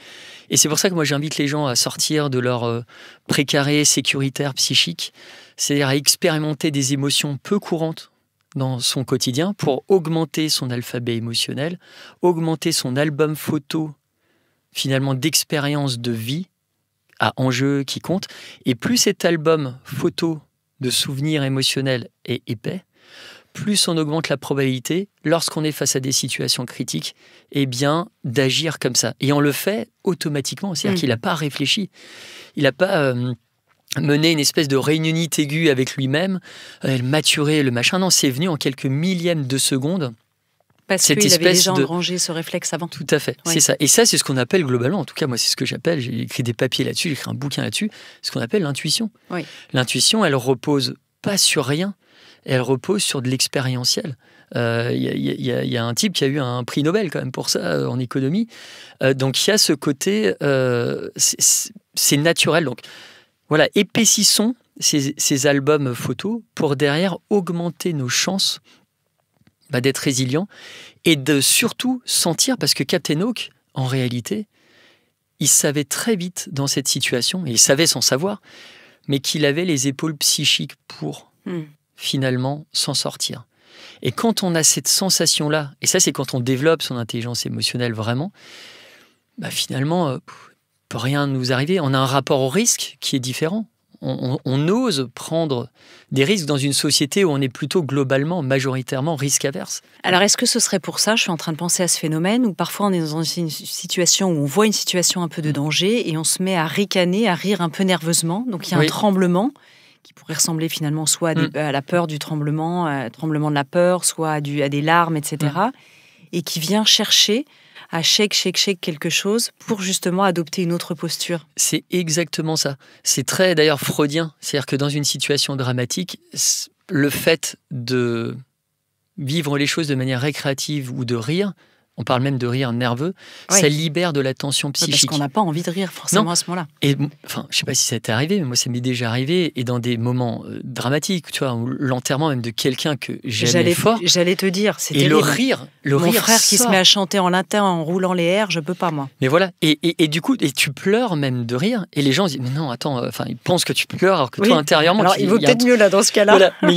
S3: Et c'est pour ça que moi j'invite les gens à sortir de leur précaré sécuritaire psychique, c'est-à-dire à expérimenter des émotions peu courantes dans son quotidien pour augmenter son alphabet émotionnel, augmenter son album photo finalement d'expérience de vie à enjeu qui compte. Et plus cet album photo de souvenirs émotionnels est épais, plus on augmente la probabilité, lorsqu'on est face à des situations critiques, eh bien, d'agir comme ça. Et on le fait automatiquement, c'est-à-dire qu'il n'a pas réfléchi. Il n'a pas mené une espèce de réunionite aiguë avec lui-même, maturer le machin. Non, c'est venu en quelques millièmes de seconde.
S1: Parce qu'il avait déjà engrangé ce réflexe avant.
S3: Tout à fait, c'est ça. Et ça, c'est ce qu'on appelle globalement, en tout cas, moi, c'est ce que j'appelle, j'ai écrit des papiers là-dessus, j'ai écrit un bouquin là-dessus, ce qu'on appelle l'intuition.
S1: Oui.
S3: L'intuition, elle repose pas sur rien, elle repose sur de l'expérientiel. Y a un type qui a eu un prix Nobel quand même pour ça en économie. Donc il y a ce côté, c'est naturel. Donc voilà, épaississons ces albums photos pour derrière augmenter nos chances d'être résilients et de surtout sentir, parce que Captain Hawk, en réalité, il savait très vite dans cette situation, et il savait sans savoir, mais qu'il avait les épaules psychiques pour finalement s'en sortir. Et quand on a cette sensation-là, et ça c'est quand on développe son intelligence émotionnelle vraiment, finalement, peut rien nous arriver. On a un rapport au risque qui est différent. On ose prendre des risques dans une société où on est plutôt globalement, majoritairement risque-averse.
S1: Alors, est-ce que ce serait pour ça, je suis en train de penser à ce phénomène, où parfois on est dans une situation où on voit une situation un peu de danger et on se met à ricaner, à rire un peu nerveusement. Donc, il y a un tremblement qui pourrait ressembler finalement soit à la peur du tremblement, tremblement de la peur, soit à des larmes, etc. Et qui vient chercher à shake quelque chose pour justement adopter une autre posture.
S3: C'est exactement ça. C'est très d'ailleurs freudien. C'est-à-dire que dans une situation dramatique, le fait de vivre les choses de manière récréative ou de rire, on parle même de rire nerveux, ça libère de la tension psychique.
S1: Parce qu'on n'a pas envie de rire forcément à ce moment-là.
S3: Et enfin, je sais pas si ça t'est arrivé, mais moi ça m'est déjà arrivé, et dans des moments dramatiques, tu vois, l'enterrement même de quelqu'un que j'aimais fort.
S1: J'allais te dire, c'était
S3: et le rire
S1: mon frère
S3: sort.
S1: Qui se met à chanter en latin en roulant les airs, je peux pas moi.
S3: Mais voilà, et du coup, et tu pleures même de rire, et les gens disent mais non, attends, ils pensent que tu pleures alors que toi intérieurement.
S1: Alors il vaut peut-être mieux là dans ce cas-là.
S3: Voilà, mais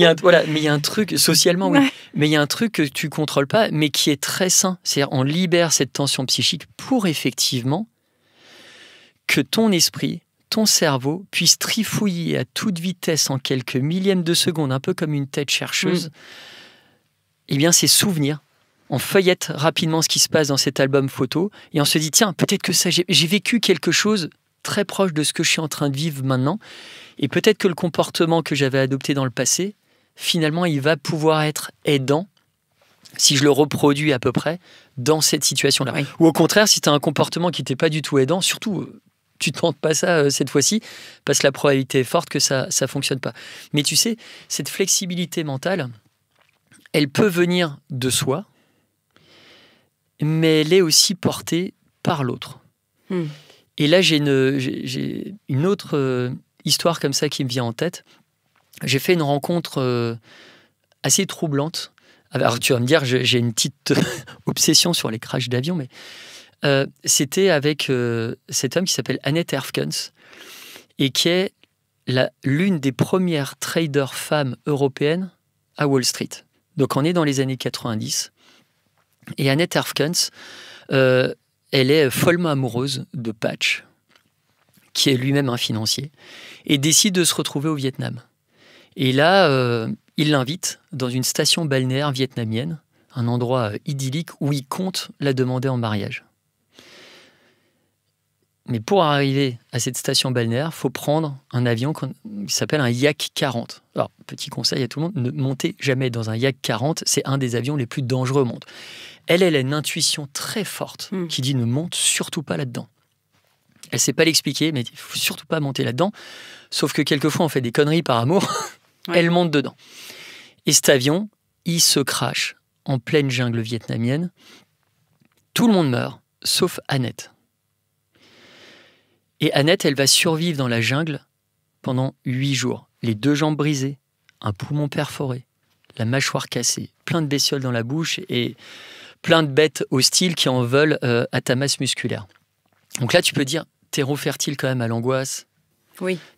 S3: il y a un truc socialement, mais il y a un truc que tu contrôles pas, mais qui est très sain. C'est-à-dire on libère cette tension psychique pour effectivement que ton esprit, ton cerveau puisse trifouiller à toute vitesse en quelques millièmes de seconde, un peu comme une tête chercheuse, eh bien ces souvenirs. On feuillette rapidement ce qui se passe dans cet album photo et on se dit tiens, peut-être que ça, j'ai vécu quelque chose très proche de ce que je suis en train de vivre maintenant, et peut-être que le comportement que j'avais adopté dans le passé, finalement il va pouvoir être aidant si je le reproduis à peu près dans cette situation-là. Oui. Ou au contraire, si tu as un comportement qui n'était pas du tout aidant, surtout, tu ne tentes pas ça cette fois-ci, parce que la probabilité est forte que ça ne fonctionne pas. Mais tu sais, cette flexibilité mentale, elle peut venir de soi, mais elle est aussi portée par l'autre. Et là, j'ai une autre histoire comme ça qui me vient en tête. J'ai fait une rencontre assez troublante. Alors, tu vas me dire, j'ai une petite obsession sur les crashs d'avion, mais c'était avec cet homme qui s'appelle Annette Herfkens et qui est l'une des premières traders femmes européennes à Wall Street. Donc, on est dans les années 90. Et Annette Herfkens, elle est follement amoureuse de Patch, qui est lui-même un financier, et décide de se retrouver au Vietnam. Et là, il l'invite dans une station balnéaire vietnamienne, un endroit idyllique où il compte la demander en mariage. Mais pour arriver à cette station balnéaire, il faut prendre un avion qui s'appelle un Yak 40. Alors, petit conseil à tout le monde, ne montez jamais dans un Yak 40, c'est un des avions les plus dangereux au monde. Elle a une intuition très forte qui dit ne monte surtout pas là-dedans. Elle ne sait pas l'expliquer, mais il ne faut surtout pas monter là-dedans. Sauf que quelquefois, on fait des conneries par amour. Elle monte dedans. Et cet avion, il se crache en pleine jungle vietnamienne. Tout le monde meurt, sauf Annette. Et Annette, elle va survivre dans la jungle pendant 8 jours. Les 2 jambes brisées, un poumon perforé, la mâchoire cassée, plein de bestioles dans la bouche et plein de bêtes hostiles qui en veulent à ta masse musculaire. Donc là, tu peux dire terreau fertile quand même à l'angoisse,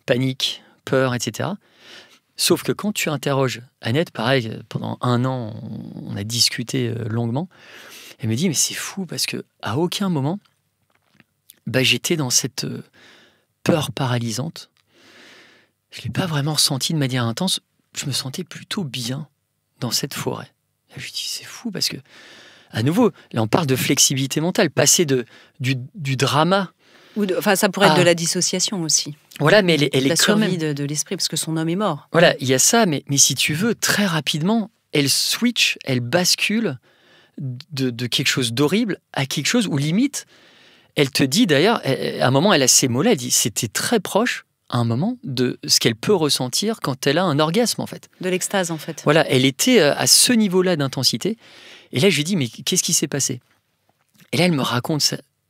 S3: panique, peur, etc. Sauf que quand tu interroges Annette, pareil, pendant 1 an, on a discuté longuement, elle me dit, mais c'est fou parce qu'à aucun moment, j'étais dans cette peur paralysante. Je ne l'ai pas vraiment ressenti de manière intense. Je me sentais plutôt bien dans cette forêt. Là, je lui dis, c'est fou parce que, à nouveau, là, on parle de flexibilité mentale, passer du drama.
S1: Ça pourrait être de la dissociation aussi.
S3: Voilà, mais elle
S1: la
S3: est quand même...
S1: survie de l'esprit, parce que son homme est mort.
S3: Voilà, il y a ça, mais si tu veux, très rapidement, elle switch, elle bascule de quelque chose d'horrible à quelque chose où, limite, elle te dit d'ailleurs, à un moment, elle a ces mots-là, elle dit, c'était très proche, à un moment, de ce qu'elle peut ressentir quand elle a un orgasme, en fait.
S1: De l'extase, en fait.
S3: Voilà, elle était à ce niveau-là d'intensité. Et là, je lui dis, mais qu'est-ce qui s'est passé? Et là, elle me raconte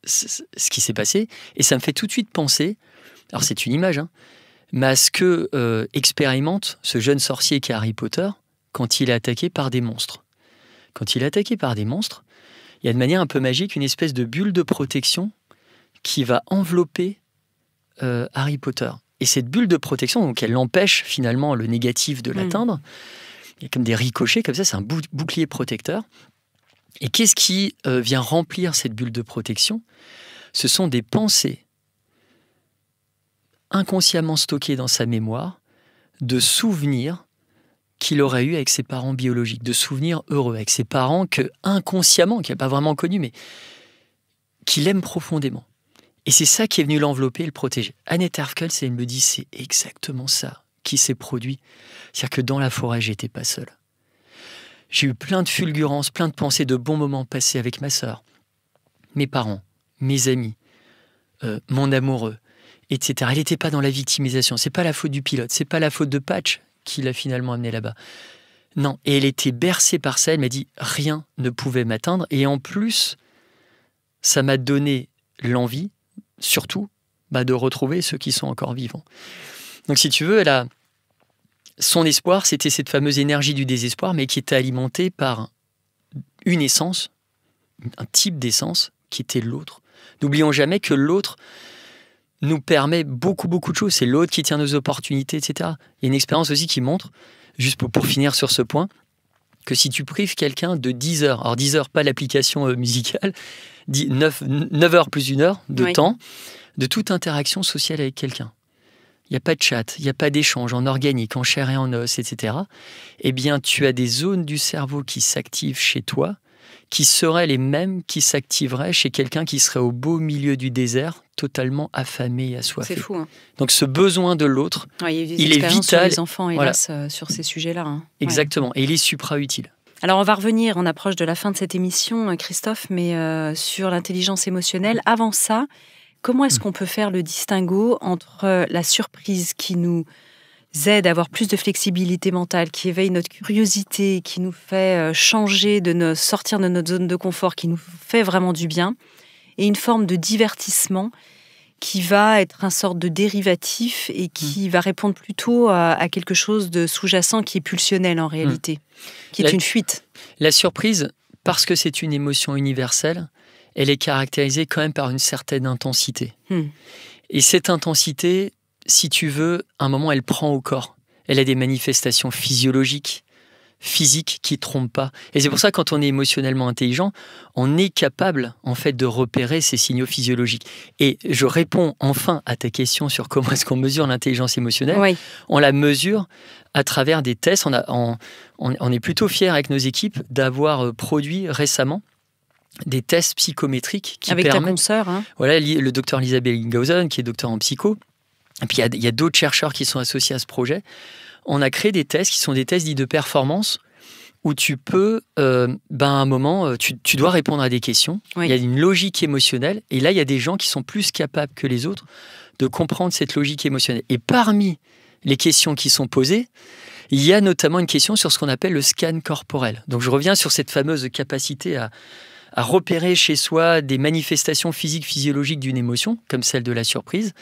S3: ce qui s'est passé, et ça me fait tout de suite penser, alors c'est une image, mais à ce que expérimente ce jeune sorcier qui est Harry Potter quand il est attaqué par des monstres. Quand il est attaqué par des monstres, il y a de manière un peu magique une espèce de bulle de protection qui va envelopper Harry Potter. Et cette bulle de protection, donc elle empêche finalement le négatif de l'atteindre. Il y a comme des ricochets, comme ça, c'est un bouclier protecteur. Et qu'est-ce qui vient remplir cette bulle de protection? Ce sont des pensées inconsciemment stockées dans sa mémoire, de souvenirs qu'il aurait eu avec ses parents biologiques, de souvenirs heureux avec ses parents que inconsciemment, qu'il n'a pas vraiment connus, mais qu'il aime profondément. Et c'est ça qui est venu l'envelopper et le protéger. Annette Herfkels, elle me dit, c'est exactement ça qui s'est produit. C'est-à-dire que dans la forêt, j'étais pas seul. J'ai eu plein de fulgurances, plein de pensées, de bons moments passés avec ma sœur, mes parents, mes amis, mon amoureux, etc. Elle n'était pas dans la victimisation. C'est pas la faute du pilote, c'est pas la faute de Patch qui l'a finalement amené là-bas. Non, et elle était bercée par ça. Elle m'a dit, rien ne pouvait m'atteindre. Et en plus, ça m'a donné l'envie, surtout, de retrouver ceux qui sont encore vivants. Donc si tu veux, son espoir, c'était cette fameuse énergie du désespoir, mais qui était alimentée par une essence, un type d'essence, qui était l'autre. N'oublions jamais que l'autre nous permet beaucoup, beaucoup de choses. C'est l'autre qui tient nos opportunités, etc. Il y a une expérience aussi qui montre, juste pour finir sur ce point, que si tu prives quelqu'un de 10 heures, alors 10 heures, pas l'application musicale, 9 heures plus 1 heure de temps, de toute interaction sociale avec quelqu'un. Il n'y a pas de chat, il n'y a pas d'échange en organique, en chair et en os, etc. Eh bien, tu as des zones du cerveau qui s'activent chez toi, qui seraient les mêmes qui s'activeraient chez quelqu'un qui serait au beau milieu du désert, totalement affamé et assoiffé.
S1: C'est fou.
S3: Donc ce besoin de l'autre, il est vital.
S1: Sur les enfants, hélas, sur ces sujets-là.
S3: Exactement, et il est supra-utile.
S1: Alors on va revenir, on approche de la fin de cette émission, Christophe, mais sur l'intelligence émotionnelle. Avant ça, comment est-ce qu'on peut faire le distinguo entre la surprise qui nous aide à avoir plus de flexibilité mentale, qui éveille notre curiosité, qui nous fait sortir de notre zone de confort, qui nous fait vraiment du bien, et une forme de divertissement qui va être une sorte de dérivatif et qui va répondre plutôt à quelque chose de sous-jacent qui est pulsionnel en réalité, qui est une fuite.
S3: La surprise, parce que c'est une émotion universelle, elle est caractérisée quand même par une certaine intensité. Et cette intensité, si tu veux, à un moment, elle prend au corps. Elle a des manifestations physiologiques, physiques qui ne trompent pas. Et c'est pour ça, quand on est émotionnellement intelligent, on est capable, en fait, de repérer ces signaux physiologiques. Et je réponds enfin à ta question sur comment est-ce qu'on mesure l'intelligence émotionnelle.
S1: Oui.
S3: On la mesure à travers des tests. On est plutôt fiers avec nos équipes d'avoir produit récemment des tests psychométriques qui
S1: avec
S3: permettent...
S1: ta consoeur, hein.
S3: Voilà, le docteur Lisa Bellinghausen, qui est docteur en psycho. Et puis, il y a d'autres chercheurs qui sont associés à ce projet. On a créé des tests qui sont des tests dits de performance où tu peux, à un moment, tu dois répondre à des questions.
S1: Oui.
S3: Il y a une logique émotionnelle. Et là, il y a des gens qui sont plus capables que les autres de comprendre cette logique émotionnelle. Et parmi les questions qui sont posées, il y a notamment une question sur ce qu'on appelle le scan corporel. Donc, je reviens sur cette fameuse capacité à repérer chez soi des manifestations physiques, physiologiques d'une émotion, comme celle de la surprise.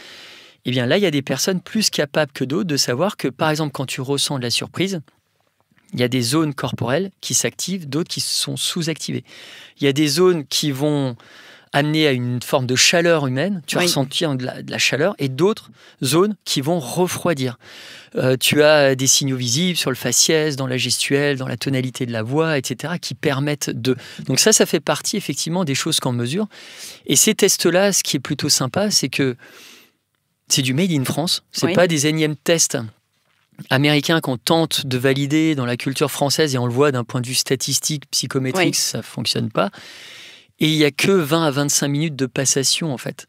S3: Eh bien là, il y a des personnes plus capables que d'autres de savoir que, par exemple, quand tu ressens de la surprise, Il y a des zones corporelles qui s'activent, d'autres qui sont sous-activées. Il y a des zones qui vont amener à une forme de chaleur humaine, tu vas ressentir de la chaleur, et d'autres zones qui vont refroidir. Tu as des signaux visibles sur le faciès, dans la gestuelle, dans la tonalité de la voix, etc., qui permettent de... Donc ça fait partie effectivement des choses qu'on mesure. Et ces tests-là, ce qui est plutôt sympa, c'est que c'est du made in France. C'est pas des énièmes tests américains qu'on tente de valider dans la culture française, et on le voit d'un point de vue statistique, psychométrique, ça fonctionne pas. Et il n'y a que 20 à 25 minutes de passation, en fait,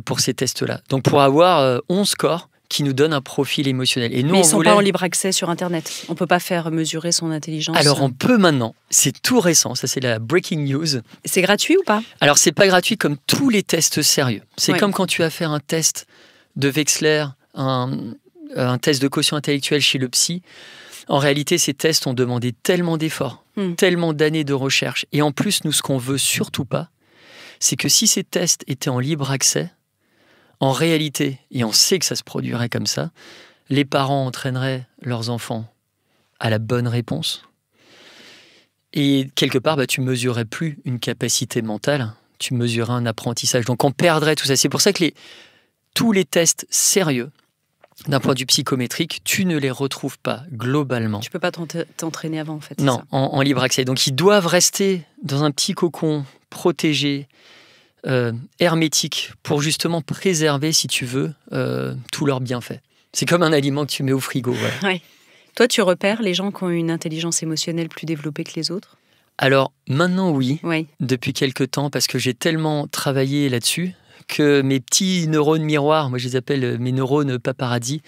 S3: pour ces tests-là. Donc, pour avoir 11 scores qui nous donnent un profil émotionnel. Et nous,
S1: mais ils ne sont pas en libre accès sur Internet. On ne peut pas faire mesurer son intelligence.
S3: Alors, on peut maintenant. C'est tout récent. Ça, c'est la breaking news.
S1: C'est gratuit ou pas?
S3: Alors, ce n'est pas gratuit comme tous les tests sérieux. C'est comme quand tu vas faire un test de Wechsler, un test de quotient intellectuel chez le psy. En réalité, ces tests ont demandé tellement d'efforts, tellement d'années de recherche. Et en plus, nous, ce qu'on veut surtout pas, c'est que si ces tests étaient en libre accès, en réalité, et on sait que ça se produirait comme ça, les parents entraîneraient leurs enfants à la bonne réponse. Et quelque part, tu ne mesurerais plus une capacité mentale, tu mesurerais un apprentissage. Donc on perdrait tout ça. C'est pour ça que tous les tests sérieux, d'un point de vue psychométrique, tu ne les retrouves pas globalement.
S1: Tu ne peux pas t'entraîner avant, en fait.
S3: Non, en libre accès. Donc, ils doivent rester dans un petit cocon protégé, hermétique, pour justement préserver, si tu veux, tous leurs bienfaits. C'est comme un aliment que tu mets au frigo. Voilà.
S1: Ouais. Toi, tu repères les gens qui ont une intelligence émotionnelle plus développée que les autres?
S3: Alors, maintenant, oui. Depuis quelque temps, parce que j'ai tellement travaillé là-dessus, que mes petits neurones miroirs, moi je les appelle mes neurones paparazzi,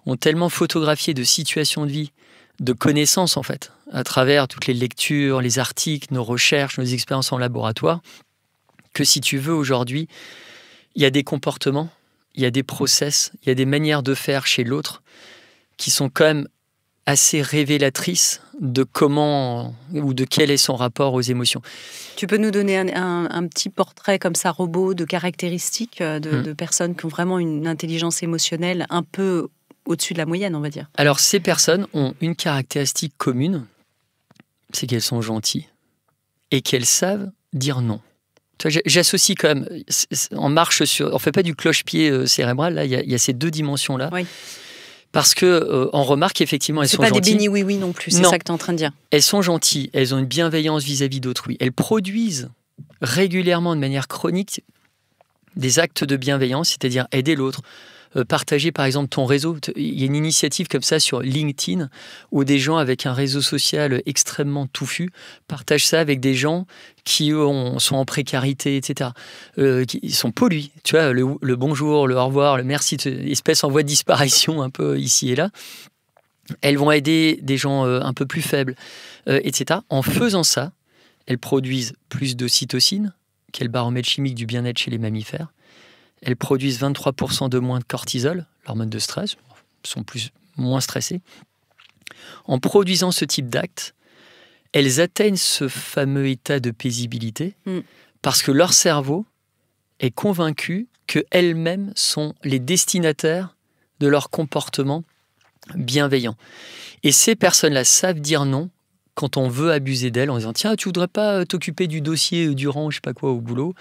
S3: ont tellement photographié de situations de vie, de connaissances en fait, à travers toutes les lectures, les articles, nos recherches, nos expériences en laboratoire, que si tu veux aujourd'hui, il y a des comportements, il y a des process, il y a des manières de faire chez l'autre qui sont quand même assez révélatrices de comment ou de quel est son rapport aux émotions.
S1: Tu peux nous donner un petit portrait comme ça, robot, de caractéristiques de personnes qui ont vraiment une intelligence émotionnelle un peu au-dessus de la moyenne, on va dire? Alors,
S3: ces personnes ont une caractéristique commune, c'est qu'elles sont gentilles et qu'elles savent dire non. J'associe quand même, on marche sur, on fait pas du cloche-pied cérébral, là, il y a ces deux dimensions-là.
S1: Oui.
S3: Parce qu'on remarque qu'effectivement, elles sont gentilles.
S1: C'est pas des bénis oui-oui non plus, c'est ça que tu es en train de dire.
S3: Elles sont gentilles, elles ont une bienveillance vis-à-vis d'autrui. Elles produisent régulièrement, de manière chronique, des actes de bienveillance, c'est-à-dire aider l'autre, partager par exemple ton réseau. Il y a une initiative comme ça sur LinkedIn, où des gens avec un réseau social extrêmement touffu partagent ça avec des gens qui sont en précarité, etc. Ils sont polis, tu vois, le bonjour, le au revoir, le merci, espèce en voie de disparition un peu ici et là. Elles vont aider des gens un peu plus faibles, etc. En faisant ça, elles produisent plus d'ocytocine, qui est le baromètre chimique du bien-être chez les mammifères. Elles produisent 23% de moins de cortisol, l'hormone de stress, sont moins stressées. En produisant ce type d'actes, elles atteignent ce fameux état de paisibilité parce que leur cerveau est convaincu qu'elles-mêmes sont les destinataires de leur comportement bienveillant. Et ces personnes-là savent dire non quand on veut abuser d'elles en disant « Tiens, tu voudrais pas t'occuper du dossier du rang, je sais pas quoi, au boulot,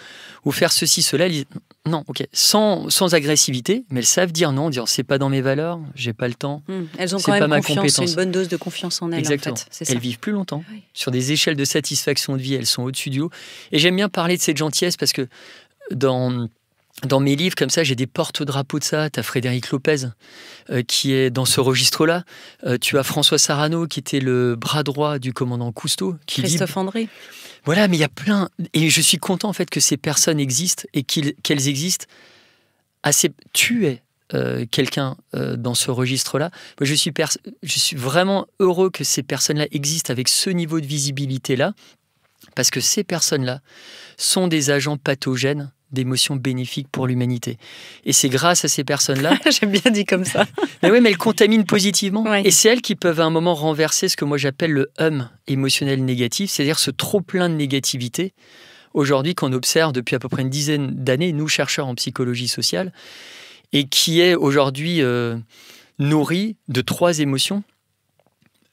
S3: ou faire ceci, cela ?» Elles disent « Non, ok. » Sans agressivité, mais elles savent dire non, en disant « C'est pas dans mes valeurs, j'ai pas le temps.
S1: Elles ont quand même confiance, une bonne dose de confiance en elles.
S3: Exactement.
S1: En fait. C'est ça.
S3: Elles vivent plus longtemps. Oui. Sur des échelles de satisfaction de vie, elles sont au-dessus du lot. Et j'aime bien parler de cette gentillesse parce que dans mes livres, comme ça, j'ai des porte-drapeaux de ça. Tu as Frédéric Lopez, qui est dans ce registre-là. Tu as François Sarano, qui était le bras droit du commandant Cousteau.
S1: Christophe André.
S3: Voilà, mais il y a plein... Et je suis content, en fait, que ces personnes existent et qu'elles existent. Tu es quelqu'un dans ce registre-là. Moi, je suis vraiment heureux que ces personnes-là existent avec ce niveau de visibilité-là, parce que ces personnes-là sont des agents pathogènes d'émotions bénéfiques pour l'humanité. Et c'est grâce à ces personnes-là...
S1: J'ai bien dit comme ça.
S3: Mais oui, mais elles contaminent positivement.
S1: Ouais.
S3: Et c'est elles qui peuvent à un moment renverser ce que moi j'appelle le émotionnel négatif, c'est-à-dire ce trop-plein de négativité, aujourd'hui qu'on observe depuis à peu près une dizaine d'années, nous chercheurs en psychologie sociale, et qui est aujourd'hui nourri de 3 émotions,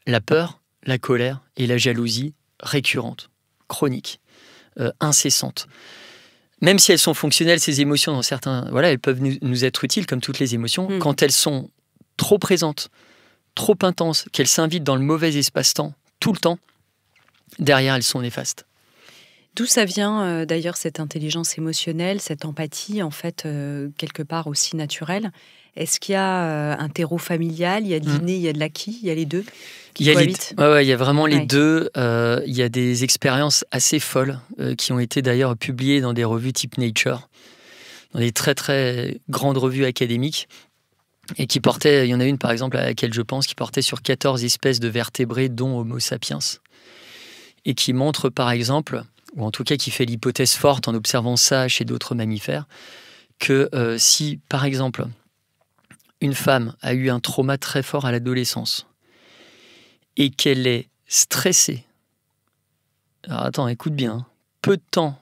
S3: la peur, la colère et la jalousie récurrentes, chroniques, incessantes. Même si elles sont fonctionnelles, ces émotions, dans certains, elles peuvent nous être utiles, comme toutes les émotions. Quand elles sont trop présentes, trop intenses, qu'elles s'invitent dans le mauvais espace-temps, tout le temps, derrière, elles sont néfastes.
S1: D'où ça vient, d'ailleurs, cette intelligence émotionnelle, cette empathie, en fait, quelque part aussi naturelle? Est-ce qu'il y a un terreau familial, il y a de l'inné, il y a de l'acquis, il y a les deux qui cohabitent?
S3: Il y a vraiment les deux. Il y a des expériences assez folles qui ont été d'ailleurs publiées dans des revues type Nature, dans des très très grandes revues académiques, et qui portaient, il y en a une par exemple à laquelle je pense, qui portait sur 14 espèces de vertébrés, dont Homo sapiens, et qui montre par exemple, ou en tout cas qui fait l'hypothèse forte en observant ça chez d'autres mammifères, que si, par exemple, une femme a eu un trauma très fort à l'adolescence et qu'elle est stressée, alors attends, écoute bien, peu de temps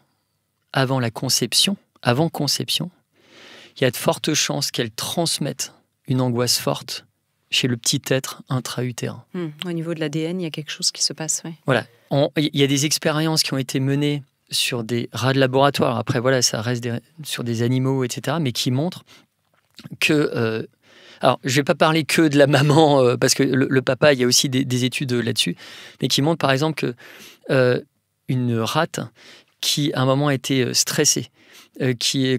S3: avant conception, il y a de fortes chances qu'elle transmette une angoisse forte chez le petit être intra-utérin.
S1: Au niveau de l'ADN, il y a quelque chose qui se passe. Ouais.
S3: Voilà. Il y a des expériences qui ont été menées sur des rats de laboratoire. Après, ça reste sur des animaux, etc., mais qui montrent que... alors, je ne vais pas parler que de la maman, parce que le papa, il y a aussi des études là-dessus, mais qui montrent, par exemple, qu'une rate qui, à un moment, a été stressée,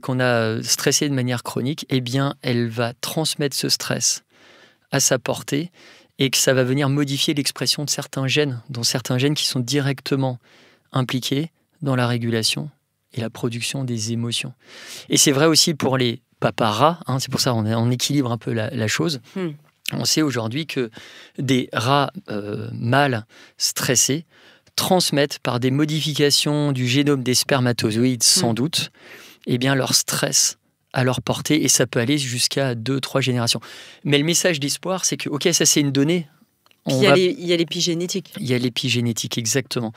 S3: qu'on a stressée de manière chronique, eh bien, elle va transmettre ce stress à sa portée, et que ça va venir modifier l'expression de certains gènes, dont certains gènes qui sont directement impliqués dans la régulation et la production des émotions. Et c'est vrai aussi pour les papas rats, c'est pour ça qu'on équilibre un peu la chose. On sait aujourd'hui que des rats mâles stressés transmettent par des modifications du génome des spermatozoïdes, sans doute, leur stress à leur portée, et ça peut aller jusqu'à 2-3 générations. Mais le message d'espoir, c'est que, ok, ça c'est une donnée.
S1: Il y a l'épigénétique.
S3: Il y a l'épigénétique, exactement.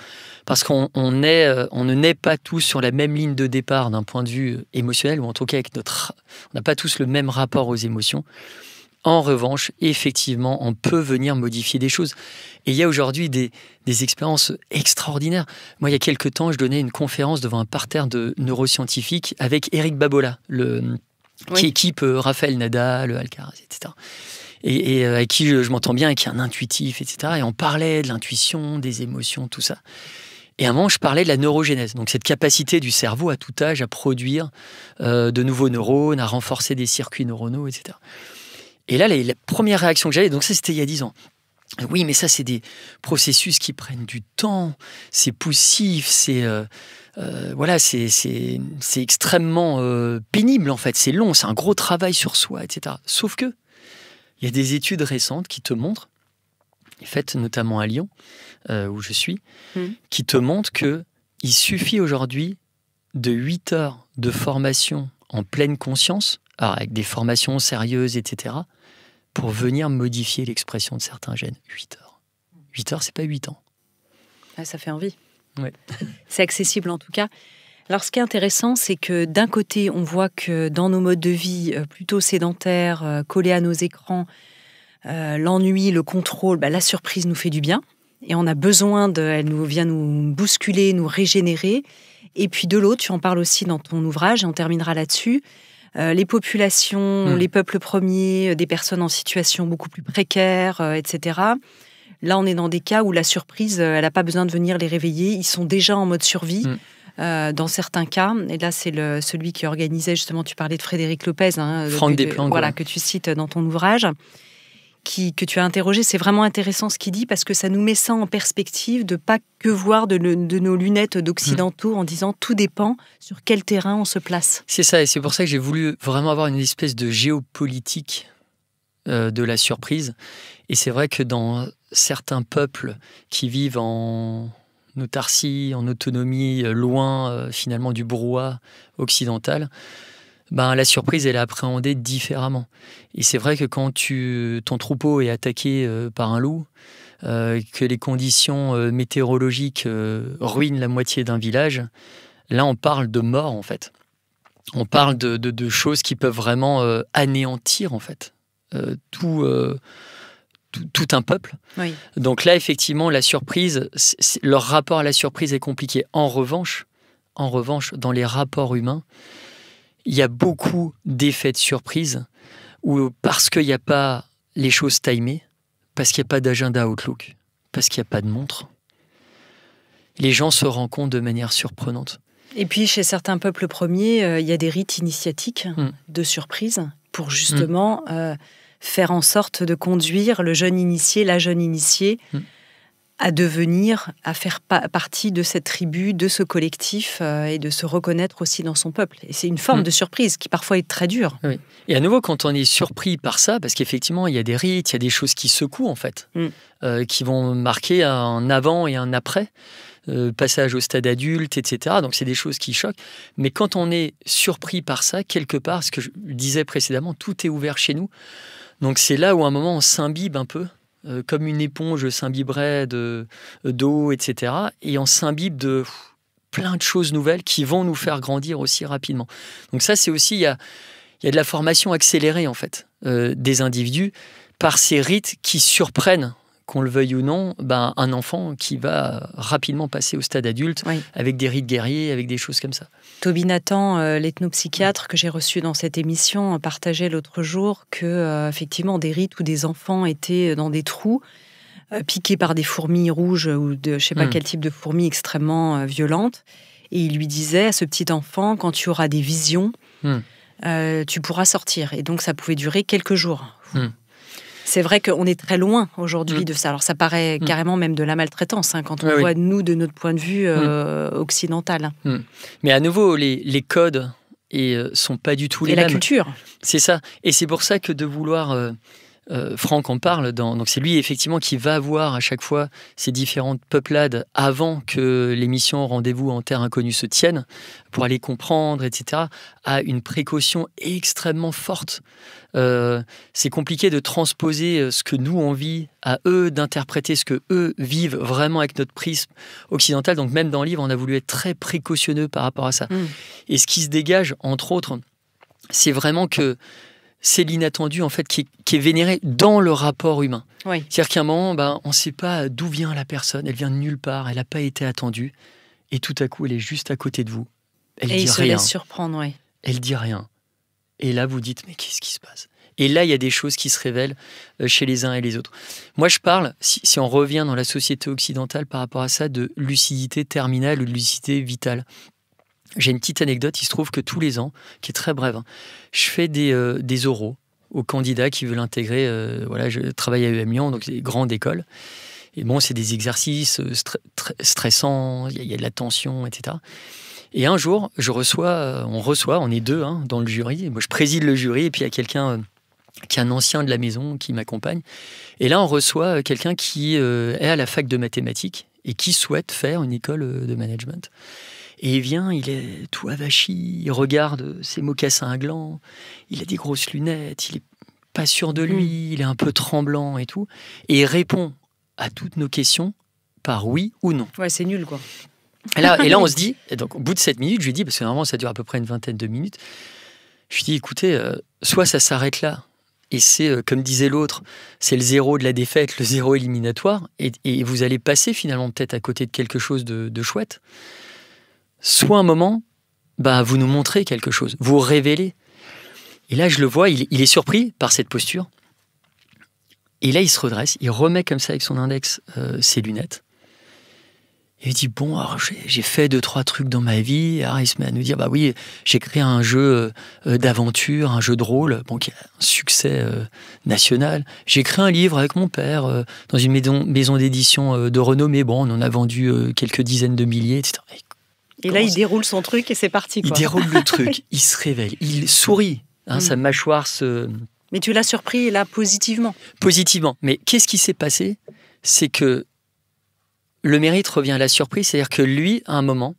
S3: Parce qu'on ne naît pas tous sur la même ligne de départ d'un point de vue émotionnel, ou en tout cas on n'a pas tous le même rapport aux émotions. En revanche, effectivement, on peut venir modifier des choses. Et il y a aujourd'hui des expériences extraordinaires. Moi, il y a quelques temps, je donnais une conférence devant un parterre de neuroscientifiques avec Eric Babola, qui équipe Rafael Nadal, Alcaraz, etc. Et avec qui je m'entends bien, et qui est un intuitif, etc. Et on parlait de l'intuition, des émotions, tout ça. Et à un moment, je parlais de la neurogénèse, donc cette capacité du cerveau à tout âge à produire de nouveaux neurones, à renforcer des circuits neuronaux, etc. Et là, la première réaction que j'avais, donc ça c'était il y a 10 ans. Oui, mais ça c'est des processus qui prennent du temps, c'est poussif, c'est extrêmement pénible en fait, c'est long, c'est un gros travail sur soi, etc. Sauf que il y a des études récentes qui te montrent, faites notamment à Lyon, où je suis, qui te montrent qu'il suffit aujourd'hui de 8 heures de formation en pleine conscience, alors avec des formations sérieuses, etc., pour venir modifier l'expression de certains gènes. 8 heures. 8 heures, c'est pas 8 ans.
S1: Ah, ça fait envie.
S3: Ouais.
S1: C'est accessible en tout cas. Alors, ce qui est intéressant, c'est que d'un côté, on voit que dans nos modes de vie plutôt sédentaires, collés à nos écrans, l'ennui, le contrôle, la surprise nous fait du bien. Et on a besoin elle vient nous bousculer, nous régénérer. Et puis de l'autre, tu en parles aussi dans ton ouvrage, et on terminera là-dessus, les populations, les peuples premiers, des personnes en situation beaucoup plus précaire, etc. Là, on est dans des cas où la surprise, elle n'a pas besoin de venir les réveiller. Ils sont déjà en mode survie. Dans certains cas, et là c'est celui qui organisait justement, tu parlais de Frédéric Lopez,
S3: Franck Desplanques,
S1: que tu cites dans ton ouvrage, que tu as interrogé. C'est vraiment intéressant ce qu'il dit, parce que ça nous met ça en perspective, de pas que voir de nos lunettes d'occidentaux en disant tout dépend sur quel terrain on se place.
S3: C'est ça, et c'est pour ça que j'ai voulu vraiment avoir une espèce de géopolitique de la surprise. Et c'est vrai que dans certains peuples qui vivent en autarcie, en autonomie, loin finalement du brouhaha occidental, la surprise, elle est appréhendée différemment. Et c'est vrai que quand ton troupeau est attaqué par un loup, que les conditions météorologiques ruinent la moitié d'un village, là on parle de mort en fait. On parle de choses qui peuvent vraiment anéantir en fait tout un peuple.
S1: Oui.
S3: Donc là, effectivement, la surprise, leur rapport à la surprise est compliqué. En revanche, dans les rapports humains, il y a beaucoup d'effets de surprise où, parce qu'il n'y a pas les choses timées, parce qu'il n'y a pas d'agenda Outlook, parce qu'il n'y a pas de montre, les gens se rendent compte de manière surprenante.
S1: Et puis, chez certains peuples premiers, il y a des rites initiatiques de surprise pour justement faire en sorte de conduire le jeune initié, la jeune initiée, à faire partie de cette tribu, de ce collectif, et de se reconnaître aussi dans son peuple. Et c'est une forme de surprise qui parfois est très dure.
S3: Oui. Et à nouveau, quand on est surpris par ça, parce qu'effectivement, il y a des rites, il y a des choses qui secouent, en fait, qui vont marquer un avant et un après, passage au stade adulte, etc. Donc, c'est des choses qui choquent. Mais quand on est surpris par ça, quelque part, ce que je disais précédemment, tout est ouvert chez nous. Donc, c'est là où, à un moment, on s'imbibe un peu, comme une éponge s'imbiberait d'eau, etc. Et on s'imbibe de plein de choses nouvelles qui vont nous faire grandir aussi rapidement. Donc ça, c'est aussi, il y a de la formation accélérée, en fait, des individus par ces rites qui surprennent, qu'on le veuille ou non, un enfant qui va rapidement passer au stade adulte, avec des rites guerriers, avec des choses comme ça.
S1: Toby Nathan, l'ethnopsychiatre que j'ai reçu dans cette émission, partageait l'autre jour que effectivement des rites où des enfants étaient dans des trous, piqués par des fourmis rouges ou de je sais pas quel type de fourmis extrêmement violentes. Et il lui disait à ce petit enfant, quand tu auras des visions, tu pourras sortir. Et donc ça pouvait durer quelques jours. C'est vrai qu'on est très loin aujourd'hui de ça. Alors ça paraît carrément même de la maltraitance, quand on voit nous de notre point de vue occidental.
S3: Mais à nouveau, les codes sont pas du tout les mêmes.
S1: Et la culture.
S3: C'est ça. Et c'est pour ça que de vouloir... Franck en parle, donc c'est lui effectivement qui va voir à chaque fois ces différentes peuplades avant que l'émission Rendez-vous en Terre Inconnue se tienne, pour aller comprendre, etc., a une précaution extrêmement forte. C'est compliqué de transposer ce que nous on vit à eux, d'interpréter ce que eux vivent vraiment avec notre prisme occidental. Donc même dans le livre, on a voulu être très précautionneux par rapport à ça. Et ce qui se dégage, entre autres, c'est vraiment que c'est l'inattendu en fait qui est vénéré dans le rapport humain. C'est-à-dire qu'à un moment, on ne sait pas d'où vient la personne, elle vient de nulle part, elle n'a pas été attendue, et tout à coup, elle est juste à côté de vous. Elle dit rien. Et il se laisse
S1: surprendre,
S3: Elle dit rien. Et là, vous dites, mais qu'est-ce qui se passe ? Et là, il y a des choses qui se révèlent chez les uns et les autres. Moi, je parle, si on revient dans la société occidentale par rapport à ça, de lucidité terminale ou de lucidité vitale. J'ai une petite anecdote, il se trouve que tous les ans, qui est très brève, je fais des oraux aux candidats qui veulent intégrer, je travaille à UM Lyon, donc c'est des grandes écoles. Et bon, c'est des exercices stressants, il y a de la tension, etc. Et un jour, on est deux dans le jury. Moi, je préside le jury et puis il y a quelqu'un qui est un ancien de la maison qui m'accompagne. Et là, on reçoit quelqu'un qui est à la fac de mathématiques et qui souhaite faire une école de management. Et il vient, il est tout avachi, il regarde ses mocassins à gland, il a des grosses lunettes, il est pas sûr de lui, il est un peu tremblant et tout. Et il répond à toutes nos questions par oui ou non.
S1: Ouais, c'est nul, quoi.
S3: Et là on se dit, et donc au bout de 7 minutes, je lui dis, parce que normalement ça dure à peu près une vingtaine de minutes, je lui dis, écoutez, soit ça s'arrête là, et c'est, comme disait l'autre, c'est le zéro de la défaite, le zéro éliminatoire, et vous allez passer finalement peut-être à côté de quelque chose de chouette. Soit un moment, vous nous montrez quelque chose, vous révélez. Et là, je le vois, il est surpris par cette posture. Et là, il se redresse, il remet comme ça avec son index ses lunettes. Et il dit, bon, alors, j'ai fait 2-3 trucs dans ma vie. Alors, il se met à nous dire, oui, j'ai créé un jeu d'aventure, un jeu de rôle, qui a un succès national. J'ai créé un livre avec mon père dans une maison d'édition de renommée. Bon, on en a vendu quelques dizaines de milliers, etc.
S1: Et là, il déroule son truc et c'est parti, quoi.
S3: Il déroule le truc, il se réveille, il sourit, sa mâchoire se...
S1: Mais tu l'as surpris, là, positivement.
S3: Positivement. Mais qu'est-ce qui s'est passé ? C'est que le mérite revient à la surprise, c'est-à-dire que lui, à un moment,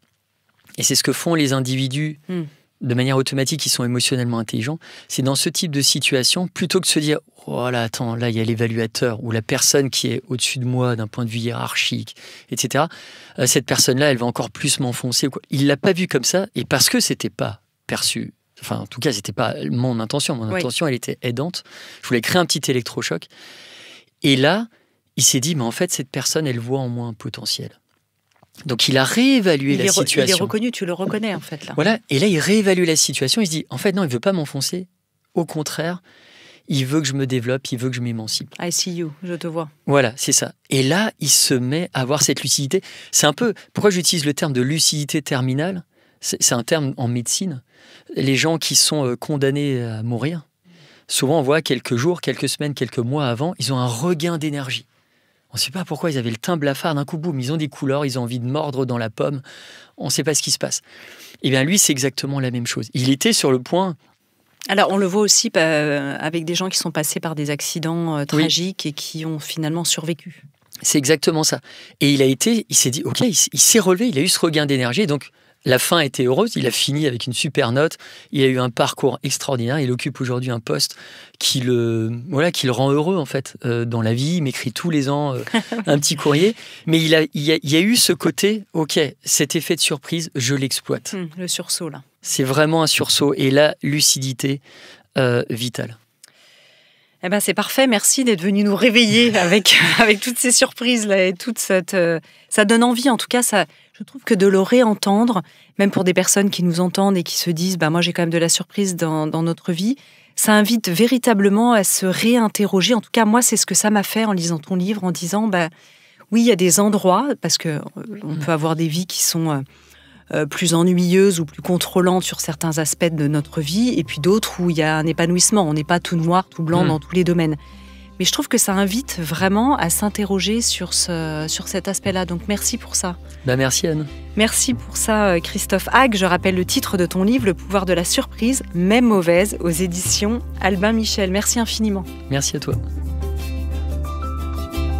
S3: et c'est ce que font les individus de manière automatique qui sont émotionnellement intelligents, c'est dans ce type de situation, plutôt que de se dire « Oh là, attends, là, il y a l'évaluateur ou la personne qui est au-dessus de moi d'un point de vue hiérarchique, etc. Cette personne-là, elle va encore plus m'enfoncer. » Il ne l'a pas vu comme ça, et parce que ce n'était pas perçu, enfin, en tout cas, ce n'était pas mon intention. Mon intention, elle était aidante. Je voulais créer un petit électrochoc. Et là, il s'est dit, mais en fait, cette personne, elle voit en moi un potentiel. Donc, il a réévalué la situation.
S1: Il est reconnu, tu le reconnais, en fait. Là.
S3: Voilà, et là, il réévalue la situation. Il se dit, en fait, non, il ne veut pas m'enfoncer. Au contraire, il veut que je me développe, il veut que je m'émancipe.
S1: I see you, je te vois.
S3: Voilà, c'est ça. Et là, il se met à avoir cette lucidité. C'est un peu... Pourquoi j'utilise le terme de lucidité terminale ? C'est un terme en médecine. Les gens qui sont condamnés à mourir, souvent on voit quelques jours, quelques semaines, quelques mois avant, ils ont un regain d'énergie. On ne sait pas pourquoi ils avaient le teint blafard, d'un coup, boum, ils ont des couleurs, ils ont envie de mordre dans la pomme. On ne sait pas ce qui se passe. Eh bien, lui, c'est exactement la même chose. Il était sur le point...
S1: Alors, on le voit aussi avec des gens qui sont passés par des accidents tragiques et qui ont finalement survécu.
S3: C'est exactement ça. Et il s'est dit, OK, il s'est relevé, il a eu ce regain d'énergie. Donc, la fin était heureuse, il a fini avec une super note, il a eu un parcours extraordinaire, il occupe aujourd'hui un poste qui le rend heureux en fait dans la vie, il m'écrit tous les ans un petit courrier, mais il y a eu ce côté, ok, cet effet de surprise, je l'exploite.
S1: Le sursaut là.
S3: C'est vraiment un sursaut et la lucidité vitale.
S1: Eh ben c'est parfait, merci d'être venu nous réveiller avec toutes ces surprises là et toute cette ça donne envie en tout cas ça. Je trouve que de le réentendre, même pour des personnes qui nous entendent et qui se disent moi j'ai quand même de la surprise dans notre vie, ça invite véritablement à se réinterroger. En tout cas, moi, c'est ce que ça m'a fait en lisant ton livre, en disant oui, il y a des endroits, parce qu'on peut avoir des vies qui sont plus ennuyeuses ou plus contrôlantes sur certains aspects de notre vie, et puis d'autres où il y a un épanouissement. On n'est pas tout noir, tout blanc dans tous les domaines. Mais je trouve que ça invite vraiment à s'interroger sur cet aspect-là. Donc merci pour ça.
S3: Merci Anne.
S1: Merci pour ça Christophe Hague. Je rappelle le titre de ton livre, Le pouvoir de la surprise, même mauvaise, aux éditions Albin Michel. Merci infiniment.
S3: Merci à toi.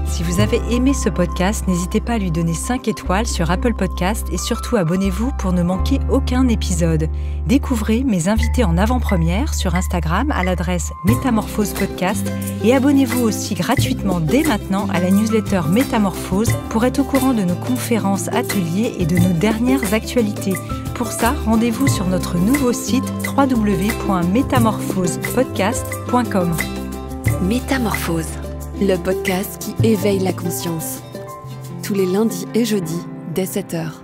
S1: Si vous avez aimé ce podcast, n'hésitez pas à lui donner 5 étoiles sur Apple Podcast et surtout abonnez-vous pour ne manquer aucun épisode. Découvrez mes invités en avant-première sur Instagram à l'adresse Métamorphose Podcast et abonnez-vous aussi gratuitement dès maintenant à la newsletter Métamorphose pour être au courant de nos conférences, ateliers et de nos dernières actualités. Pour ça, rendez-vous sur notre nouveau site www.métamorphosepodcast.com.
S2: Métamorphose, le podcast qui éveille la conscience. Tous les lundis et jeudis dès 7h.